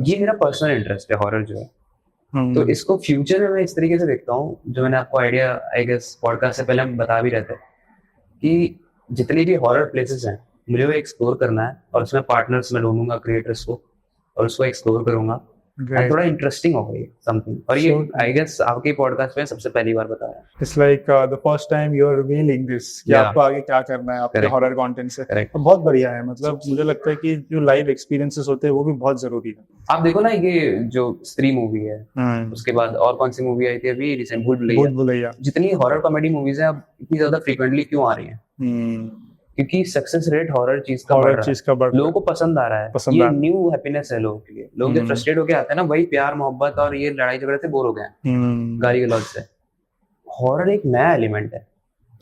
ये मेरा पर्सनल इंटरेस्ट है हॉरर जो है। तो इसको फ्यूचर में मैं इस तरीके से देखता हूँ, जो मैंने आपको आइडिया आई गेस पॉडकास्ट से पहले हम बता भी रहे थे कि जितनी भी हॉरर प्लेसेस हैं मुझे वो एक्सप्लोर करना है, और उसमें पार्टनर्स मैं ढूंढूंगा क्रिएटर्स को और उसको एक्सप्लोर करूंगा। Great. थोड़ा इंटरेस्टिंग हो गई समथिंग। और ये So- आई गेस आपके पॉडकास्ट में सबसे पहली बार बताया। It's like the first time you are revealing this कि Yeah. आपको आगे क्या करना है आपके Correct. हॉरर कंटेंट से। करेक्ट। तो बहुत बढ़िया है, मतलब मुझे लगता है कि जो लाइव एक्सपीरियंसेस होते हैं वो भी बहुत जरूरी है। आप देखो ना, ये जो स्त्री मूवी है, उसके बाद और कौन सी मूवी आई थी अभी रिसेंट, भूल भुलैया। भूल भुलैया। जितनी हॉरर कॉमेडी मूवीज हैं अब इतनी ज्यादा फ्रीक्वेंटली क्यों आ रही हैं? क्योंकि सक्सेस रेट हॉरर चीज का बढ़ हॉरर रहा चीज का बढ़ है, लोगों को पसंद आ रहा है, पसंद ये आ रहा है। न्यू हैप्पीनेस है लोगों के लिए। लोग जब फ्रस्ट्रेट होके आते हैं ना, वही प्यार मोहब्बत और ये लड़ाई झगड़े से बोर हो गए हैं, गाली गलौज से। हॉरर एक नया एलिमेंट है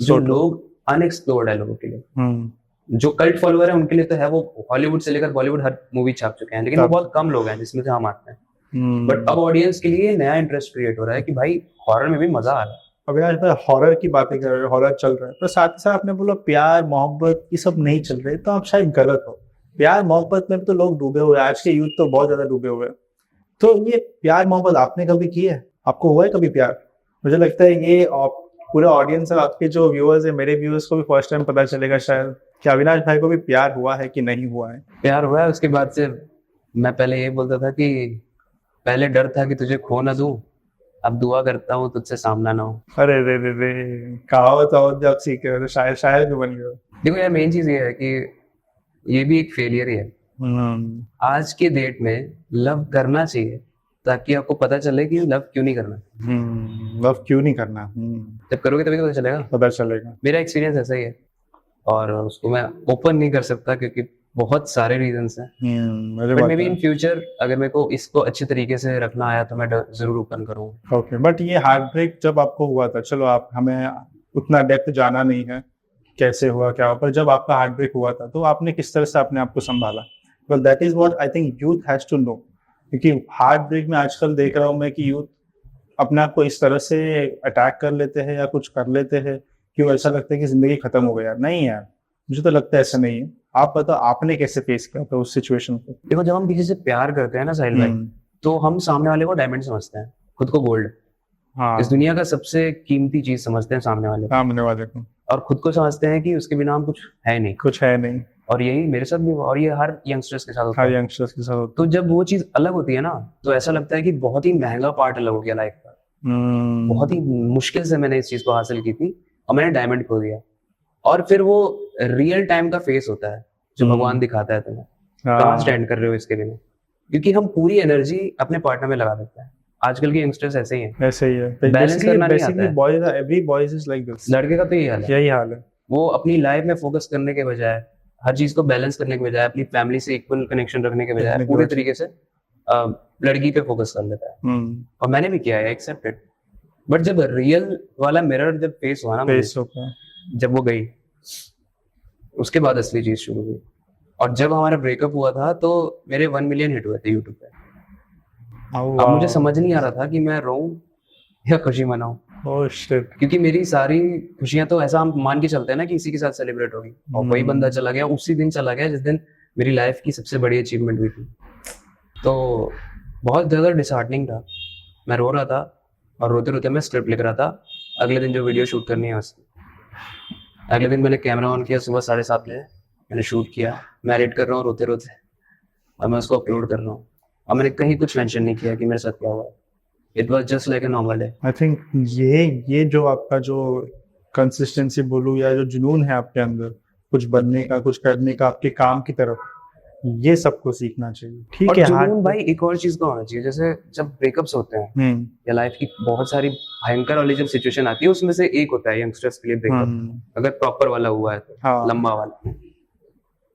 जो So true. लोग अनएक्सप्लोर्ड है लोगों के लिए। जो कल्ट फॉलोअर है उनके लिए तो है, वो हॉलीवुड से लेकर बॉलीवुड हर मूवी छाप चुके हैं, लेकिन वो बहुत कम लोग हैं जिसमें से हम आते हैं। बट अब ऑडियंस के लिए नया इंटरेस्ट क्रिएट हो रहा है कि भाई हॉरर में भी मजा आ रहा है। अभी आज हॉरर की बातें कर रहे हो, हॉरर चल रहा है, पर साथ ही साथ आपने बोला प्यार मोहब्बत ये सब नहीं चल रहे, तो आप शायद गलत हो। प्यार मोहब्बत में तो लोग डूबे हुए हैं, आज के यूथ तो बहुत ज्यादा डूबे हुए हैं। तो ये प्यार मोहब्बत आपने कभी की है? आपको हुआ है कभी प्यार? मुझे लगता है ये पूरे ऑडियंस है, आपके जो व्यूअर्स है, मेरे व्यूअर्स को भी फर्स्ट टाइम पता चलेगा शायद कि अविनाश भाई को भी प्यार हुआ है कि नहीं हुआ है। प्यार हुआ है, उसके बाद से मैं पहले ये बोलता था कि पहले डर था कि तुझे खो ना दूं, अब दुआ करता हूँ तुझसे सामना ना हो। अरे रे रे रे, कहावत और जब सीखे हो तो शायर भी बन गए। देखो यार, मेन चीज ये है कि ये भी एक फेलियर ही है। आज के डेट में लव करना चाहिए ताकि आपको पता चले कि लव क्यों नहीं करना। लव क्यों नहीं करना? जब करोगे तभी तो पता चलेगा। पता चलेगा। मेरा एक्सपीरियंस ऐसा ही है और उसको मैं ओपन नहीं कर सकता क्योंकि बहुत सारे रीजंस हैं। But may be in future अगर मेरे को इसको अच्छे तरीके से रखना आया तो मैं जरूर ओपन करूँगा। ओके, बट ये हार्ट ब्रेक जब आपको हुआ था, चलो आप हमें उतना डेप्थ जाना नहीं है कैसे हुआ क्या हुआ, पर जब आपका हार्ट ब्रेक हुआ था तो आपने किस तरह से अपने आप को संभाला? Well that is what I think youth has to know, क्योंकि हार्ट ब्रेक में आजकल देख रहा हूँ मैं कि यूथ अपने आप को इस तरह से अटैक कर लेते हैं या कुछ कर लेते हैं कि वो ऐसा लगता है कि जिंदगी खत्म हो गई। यार नहीं यार, मुझे तो लगता है ऐसा नहीं है। आप बताओ आपने कैसे फेस किया था उस सिचुएशन को? देखो, जब हम किसी से प्यार करते हैं ना साहिल भाई, तो हम सामने वाले को डायमंड समझते हैं, खुद को गोल्ड। हाँ, इस दुनिया का सबसे कीमती चीज समझते हैं सामने वाले को, और खुद को समझते हैं कि उसके बिना हम कुछ है नहीं। और यही मेरे साथ भी हुआ और ये हर यंगस्टर्स के साथ होता है। तो जब वो चीज अलग होती है ना, तो ऐसा लगता है कि बहुत ही महंगा पार्ट अलग हो गया लाइफ का। बहुत ही मुश्किल से मैंने इस चीज को हासिल की थी और मैंने डायमंड खो दिया। और फिर वो रियल टाइम का फेस होता है जो भगवान दिखाता है तुम्हें कहाँ स्टैंड कर रहे हो इसके बिना, क्योंकि हम पूरी एनर्जी अपने पार्टनर में लगा देते हैं। आजकल के यंगस्टर्स ऐसे ही हैं। ऐसे ही है, बैलेंस करना नहीं आता है। Boys every boys is like this. लड़के का तो यही हाल है। वो अपनी लाइफ में फोकस करने के बजाय, हर चीज को बैलेंस करने के बजाय, अपनी फैमिली से इक्वल कनेक्शन रखने के बजाय पूरे तरीके से लड़की पे फोकस कर लेता है। और मैंने भी किया है, एक्सेप्टेड। बट जब रियल वाला मिरर जब फेस हुआ ना, जब वो गई, उसके बाद असली चीज शुरू हुई। और जब हमारा ब्रेकअप हुआ था तो मेरे 1 मिलियन हिट हुए थे यूट्यूब पे। अब मुझे समझ नहीं आ रहा था कि मैं रोऊं या खुशी मनाऊं। क्योंकि मेरी सारी खुशियां तो ऐसा हम मान के चलते हैं ना कि इसी के साथ सेलिब्रेट होगी, और वही बंदा चला गया, उसी दिन चला गया जिस दिन मेरी लाइफ की सबसे बड़ी अचीवमेंट हुई थी। तो बहुत ज्यादा डिसहार्टनिंग था। मैं रो रहा था और रोते रोते मैं स्क्रिप्ट लिख रहा था अगले दिन जो वीडियो शूट करनी है उसकी। अगले दिन मैंने कैमरा ऑन किया, सुबह 7:30 बजे मैंने शूट किया। मैं एडिट कर रहा हूँ रोते रोते और मैं उसको अपलोड कर रहा हूँ, और मैंने कहीं कुछ मेंशन नहीं किया कि मेरे साथ क्या हुआ। It was just like a normal day. I think ये जो आपका जो कंसिस्टेंसी बोलूं या जो जुनून है आपके अंदर कुछ बनने का, कुछ करने का, आपके काम की तरफ, ये सबको सीखना चाहिए। ठीक है जुनून भाई, एक और चीज का होना चाहिए। जैसे जब ब्रेकअप्स होते हैं या लाइफ की बहुत सारी भयंकर वाली जब सिचुएशन आती है, उसमें से एक होता है यंगस्टर्स के लिए ब्रेकअप। अगर प्रॉपर वाला हुआ है तो लंबा वाला,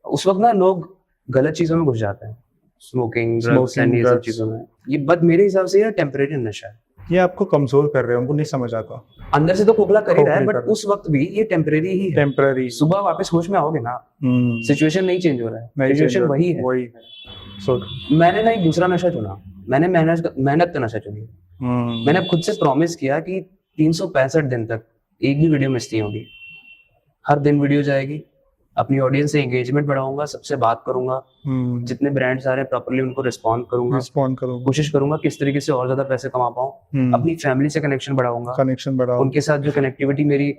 उस वक्त ना लोग गलत चीजों में घुस जाते हैं, स्मोकिंग, ड्रग्स एंड ये सब चीजों में। ये बट मेरे हिसाब से ये टेम्परेरी नशा है। ये आपको कमजोर कर रहे हैं, उनको नहीं समझ आता। अंदर से तो खोखला कर ही रहा है, बट उस वक्त भी ये टेम्परेरी ही है। टेम्परेरी। सुबह वापस होश में आओगे ना, सिचुएशन नहीं चेंज हो रहा है, सिचुएशन वही है। मैंने ना एक दूसरा नशा चुना, मैंने मेहनत का नशा चुनी। मैंने खुद से प्रॉमिस किया कि 365 दिन तक एक भी वीडियो मिस नहीं होगी। हर दिन वीडियो जाएगी, अपनी ऑडियंस से एंगेजमेंट बढ़ाऊंगा, सबसे बात करूंगा, जितने ब्रांड्स आ रहे हैं प्रॉपर्ली उनको रिस्पॉन्ड करूंगा, कोशिश करूंगा किस तरीके से और ज्यादा पैसे कमा पाऊं, अपनी फैमिली से कनेक्शन बढ़ाऊंगा, उनके साथ जो कनेक्टिविटी मेरी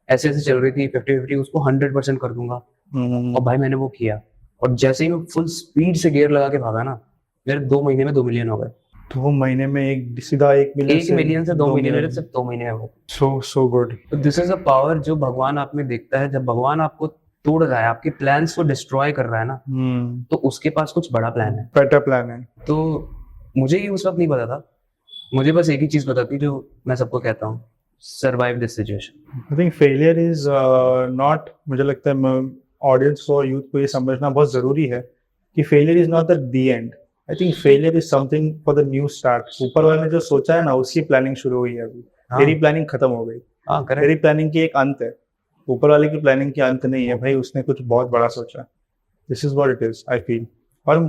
ऐसे चल रही थी 50-50 उसको 100% कर दूंगा। और भाई मैंने वो किया, और जैसे ही मैं फुल स्पीड से गियर लगा के भागा ना, मेरे 2 महीने में 2 मिलियन हो गए। 2 महीने में एक सीधा 1 मिलियन 1 मिलियन से 2 मिलियन सिर्फ 2 महीने है वो। So good. तो दिस इज अ पावर जो भगवान आप में देखता है। जब भगवान आपको तोड़ रहा है, आपके प्लान्स को डिस्ट्रॉय कर रहा है ना, तो उसके पास कुछ बड़ा प्लान है, बेटर प्लान है। तो मुझे ही उस वक्त नहीं पता था, मुझे बस एक ही चीज पता थी जो मैं सबको कहता हूँ, survive this situation. I think failure is not, मुझे लगता है ऑडियंस को, यूथ को ये समझना बहुत जरूरी है कि failure is not the end. I think failure is something for the new start. ऊपर वाले ने जो सोचा है ना, उसकी प्लानिंग शुरू हुई है अभी। तेरी प्लानिंग खत्म हो गई। तेरी प्लानिंग की एक अंत है, ऊपर वाले की प्लानिंग की अंत नहीं है भाई। उसने कुछ बहुत बड़ा सोचा। This is what it is, I feel. और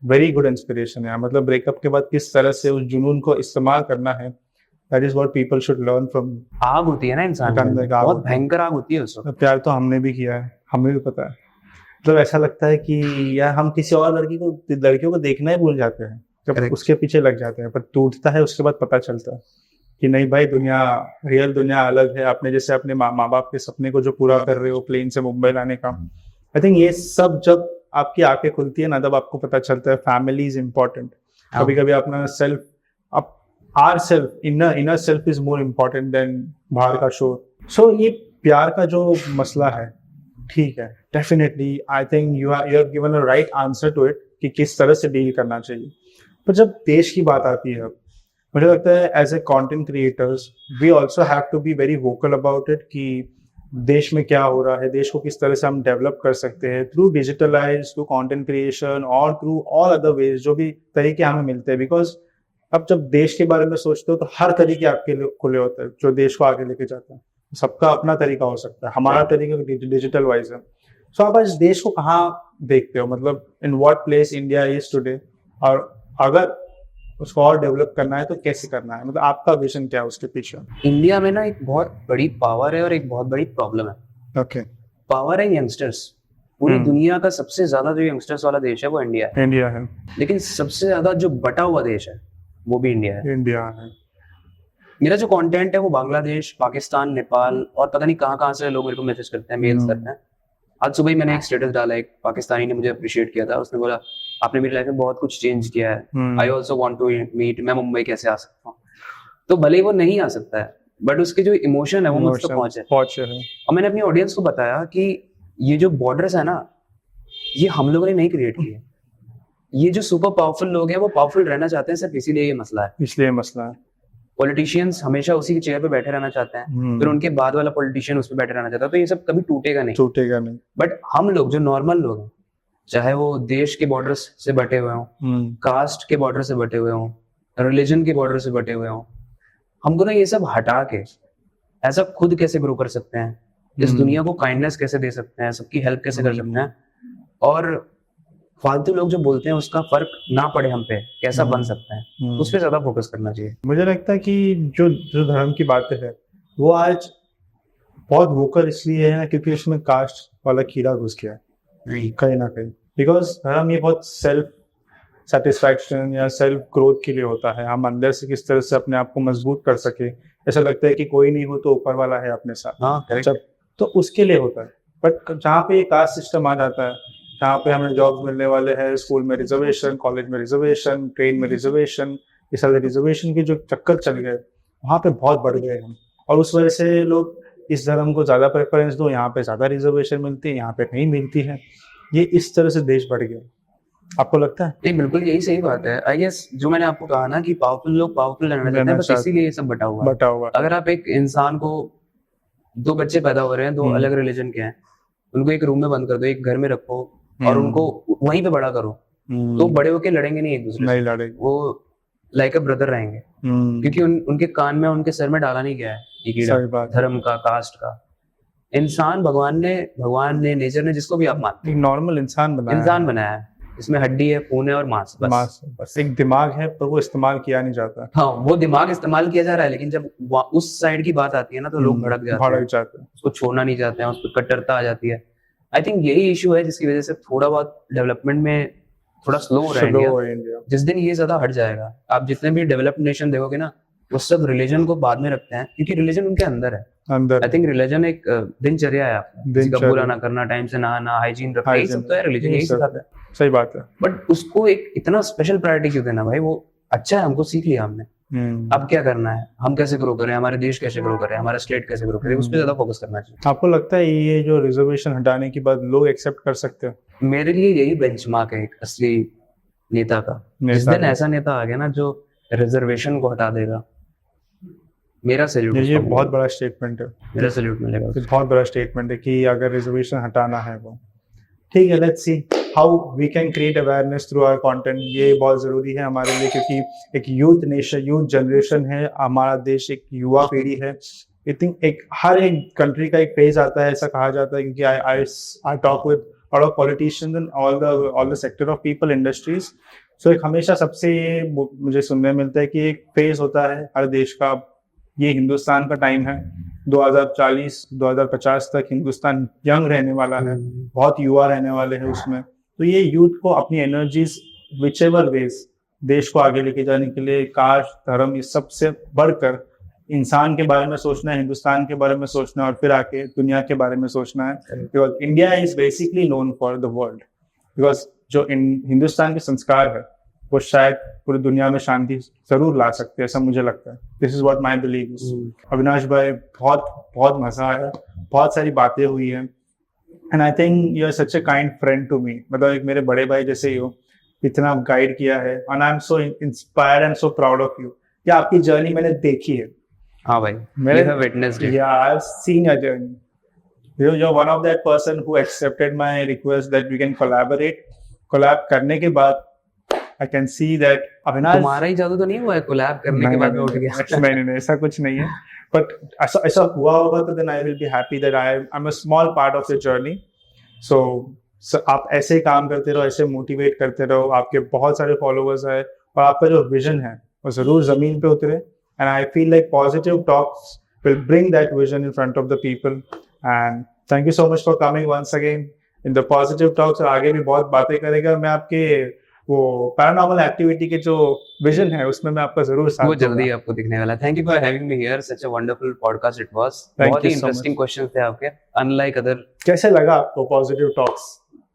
वेरी गुड इंस्पिरेशन है। मतलब ब्रेकअप के बाद किस तरह से उस जुनून को इस्तेमाल करना है, that is what people should learn from. आग होती है ना इंसान में, बहुत भयंकर आग होती है उसको। प्यार तो हमने भी किया है, हमें भी पता है। मतलब ऐसा लगता है कि यार हम किसी और लड़कियों को देखना ही भूल जाते हैं जब उसके पीछे लग जाते हैं, पर टूटता है उसके बाद पता चलता है कि नहीं भाई, दुनिया, रियल दुनिया अलग है। आपने जैसे अपने माँ बाप के सपने को जो पूरा कर रहे हो, प्लेन से मुंबई लाने का, आई थिंक ये सब जब आपकी आंखें खुलती है ना, तब आपको पता चलता है फैमिली इज इम्पोर्टेंट। कभी कभी अपना self, our self, inner self is more important than बाहर का शोर। सो ये प्यार का जो मसला है, ठीक है, definitely I think you have given a right answer to it कि किस तरह से डील करना चाहिए। पर जब देश की बात आती है, मुझे लगता है as a content creators we also have to be very vocal about it कि देश में क्या हो रहा है, देश को किस तरह से हम डेवलप कर सकते हैं through digitalise, through content creation और थ्रू ऑल अदर वेज, जो भी तरीके हमें मिलते हैं। बिकॉज अब जब देश के बारे में सोचते हो तो हर तरीके आपके लिए खुले होते हैं जो देश को आगे लेके जाते हैं। सबका अपना तरीका हो सकता है, हमारा तरीका डिजिटल वाइज है। सो आप आज देश को कहाँ देखते हो, मतलब in what place India is today, और अगर उसको और डेवलप करना है तो कैसे करना है, मतलब आपका विजन क्या है उसके पीछे? इंडिया में ना एक बहुत बड़ी पावर है और एक बहुत बड़ी प्रॉब्लम है। ओके। पावर है यंगस्टर्स। पूरी दुनिया का सबसे ज्यादा जो यंगस्टर्स वाला देश है वो इंडिया है। लेकिन सबसे ज्यादा जो बटा हुआ देश है वो भी इंडिया है। मेरा जो कंटेंट है वो बांग्लादेश, पाकिस्तान, नेपाल और पता नहीं कहाँ से लोग मेरे को मैसेज करते हैं, मेल्स करते हैं। आज सुबह ही मैंने एक स्टेटस डाला, एक पाकिस्तानी ने मुझे अप्रिशिएट किया था। उसने बोला आपने मेरी लाइफ में बहुत कुछ चेंज किया है, I also want to meet, मैं मुंबई कैसे आ सकता हूँ। तो भले ही वो नहीं आ सकता है, बट उसके जो इमोशन है वो मुझ तक पहुंचे है। और मैंने अपनी ऑडियंस को बताया कि ये जो बॉर्डर्स है ना, ये हम लोगों ने नहीं क्रिएट किए। ये जो सुपर पावरफुल लोग हैं वो पावरफुल रहना चाहते हैं, सिर्फ इसीलिए ये मसला है। पॉलिटिशियंस हमेशा उसी की चेयर पे बैठे रहना चाहते हैं, फिर उनके बाद वाला पॉलिटिशियन उस पे बैठे रहना चाहता है, तो ये सब कभी टूटेगा नहीं। बट हम लोग जो नॉर्मल लोग हैं, चाहे वो देश के बॉर्डर्स से बटे हुए हों, कास्ट के बॉर्डर से बटे हुए हों, रिलीजन के बॉर्डर से बटे हुए हों, हमको ना ये सब हटा के ऐसा खुद कैसे ग्रो कर सकते हैं, इस दुनिया को काइंडनेस कैसे दे सकते हैं, सबकी हेल्प कैसे कर सकते हैं, और फालतू लोग जो बोलते हैं उसका फर्क ना पड़े हम पे, कैसा बन सकता है, उस पर ज्यादा फोकस करना चाहिए। मुझे लगता है कि जो धर्म की बातें है वो आज बहुत वोकल इसलिए है क्योंकि उसमें कास्ट वाला कीड़ा घुस गया है कहीं ना कहीं। बिकॉज धर्म ये बहुत सेल्फ सेटिस्फैक्शन या सेल्फ ग्रोथ के लिए होता है, हम अंदर से किस तरह से अपने आप को मजबूत कर सके। ऐसा लगता है कि कोई नहीं हो तो ऊपर वाला है अपने साथ, जब तो उसके लिए होता है। बट जहाँ पे कास्ट सिस्टम आ जाता है, जहाँ पे हमें जॉब मिलने वाले हैं, स्कूल में रिजर्वेशन, कॉलेज में रिजर्वेशन, ट्रेन में रिजर्वेशन, ये सारे रिजर्वेशन के जो चक्कर चल गए वहाँ पे बहुत बढ़ गए हम, और उस वजह से लोग इस धर्म को ज्यादा प्रेफरेंस दो, यहाँ पे ज्यादा रिजर्वेशन मिलती है, यहाँ पे नहीं मिलती है। ये इस तरह से देश बढ़ गया। आपको लगता है? नहीं, बिल्कुल यही सही बात है। आई गेस जो मैंने आपको कहा ना कि पावरफुल लोग पावरफुल रहना चाहते हैं, बस इसीलिए ये सब बटा हुआ। अगर आप एक इंसान को, 2 बच्चे पैदा हो रहे हैं, 2 अलग रिलीजन के हैं, उनको एक रूम में बंद कर दो, एक घर में रखो और उनको वहीं पे बड़ा करो, तो बड़े होके लड़ेंगे नहीं एक दूसरे से, नहीं लड़ेंगे, वो लाइक अ ब्रदर रहेंगे, क्योंकि उनके कान में, उनके सर में डाला नहीं गया है ये कीड़ा धर्म का, कास्ट का। इंसान भगवान ने नेचर ने, जिसको भी आप मानते हैं, नॉर्मल इंसान बनाया है। इसमें हड्डी है, खून है और मांस, बस एक दिमाग है, पर वो इस्तेमाल किया नहीं जाता। हाँ, वो दिमाग इस्तेमाल किया जा रहा है, लेकिन जब उस साइड की बात आती है ना तो लोग भड़क जाते हैं, उसको छोड़ना नहीं चाहते हैं, उस पर कट्टरता आ जाती है। आई थिंक यही इशू है जिसकी वजह से थोड़ा बहुत डेवलपमेंट में थोड़ा स्लो हो रहा है इंडिया। जिस दिन ये ज्यादा हट जाएगा, आप जितने भी डेवलप्ड नेशन देखोगे ना, वो सब रिलीजन को बाद में रखते हैं, क्योंकि रिलीजन उनके अंदर है। आई थिंक रिलीजन एक दिनचर्या है, किसी का बुरा ना करना, टाइम से नहाना, हाइजीन रखना, ये सब तो है रिलीजन, यही सिखाता है। सही बात है। बट उसको एक इतना स्पेशल प्रायोरिटी क्यों देना भाई? वो अच्छा है, हमको सीख लिया हमने, अब क्या करना है, हम कैसे ग्रो करें, हमारे देश कैसे ग्रो करें, हमारा स्टेट कैसे ग्रो करें, उस पर ज्यादा फोकस करना चाहिए। आपको लगता है ये जो रिजर्वेशन हटाने के बाद लोग एक्सेप्ट कर सकते हैं? मेरे लिए यही बेंचमार्क है एक असली नेता का। जिस दिन ऐसा नेता आ गया ना जो रिजर्वेशन को हटा देगा, मेरा सैल्यूट। ये बहुत बड़ा स्टेटमेंट है, मेरा सैल्यूट मिलेगा। बहुत बड़ा स्टेटमेंट है कि अगर रिजर्वेशन हटाना है वो ठीक है। Let's see how we can create awareness through our content. ये बहुत जरूरी है हमारे लिए, क्योंकि एक यूथ नेशन, यूथ जनरेशन है हमारा देश, एक युवा पीढ़ी है। आई थिंक एक हर एक कंट्री का एक फेज आता है, ऐसा कहा जाता है, क्योंकि I talk with lot of politicians and all the sector of people industries. So एक हमेशा सबसे मुझे सुनने मिलता है कि एक फेज होता है हर देश का, ये हिंदुस्तान का टाइम है, 2040-2050 तक हिंदुस्तान यंग रहने वाला है, बहुत युवा रहने वाले हैं उसमें। तो ये यूथ को अपनी एनर्जीज विच एवर वेज देश को आगे लेके जाने के लिए कास्ट, धर्म, ये सबसे बढ़कर इंसान के बारे में सोचना है, हिंदुस्तान के बारे में सोचना है, और फिर आके दुनिया के बारे में सोचना है। Because India is basically known for the world, because जो हिंदुस्तान के संस्कार है वो शायद पूरी दुनिया में शांति जरूर ला सकते हैं, ऐसा मुझे लगता है। This is what my believe is. Avinash भाई, बहुत बहुत मजा आया, बहुत सारी बातें हुई हैं, and I think you are such a kind friend to me. मतलब एक मेरे बड़े भाई जैसे ही हो, इतना गाइड किया है, and I am so inspired and so proud of you. क्या आपकी जर्नी मैंने देखी है। हाँ भाई, मैंने विटनेस्ड इट। या I have seen your journey. You are one of that person who accepted my request that we can collaborate. Collab करने के बाद I can see that Avinash, तुम्हारा ही जादू तो नहीं हुआ है कोलैब करने के बाद में उठ गया? नहीं, ऐसा कुछ नहीं है, but ऐसा हुआ होगा तो then I will be happy that I'm a small part of your journey. So आप ऐसे काम करते रहो, ऐसे मोटिवेट करते रहो, आपके बहुत सारे फॉलोअर्स हैं, और आपका जो विजन है वो जरूर जमीन पे उतरे, and I feel like positive talks will bring that vision in front of the people. And thank you so much for coming once again in the positive talks। आगे भी बहुत बातें करेगा। मैं आपके वो पैरानॉर्मल एक्टिविटी के जो विजन है उसमें मैं आपका जरूर साथ वो जल्दी आपको दिखने वाला है। Thank you for having me here, such a wonderful podcast it was. बहुत ही इंटरेस्टिंग क्वेश्चंस थे आपके, अनलाइक अदर। कैसे लगा आपको पॉजिटिव टॉक्स?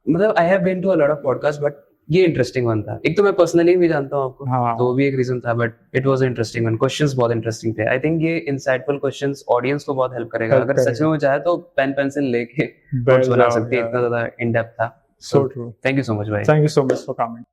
मतलब I have been to a lot of podcast, but ये इंटरेस्टिंग वन था। एक तो मैं पर्सनली भी जानता हूँ आपको, हाँ। तो वो भी एक रीजन था, but it was interesting one. Questions बहुत इंटरेस्टिंग थे। आई थिंक ये इंसाइटफुल क्वेश्चंस ऑडियंस को बहुत हेल्प करेगा। अगर सच में वो चाहे तो पेन पेंसिल लेके नोट्स बना सकते हैं, इतना ज्यादा इन डेप्थ था। So true. Thank you so much भाई। Thank you so much for coming.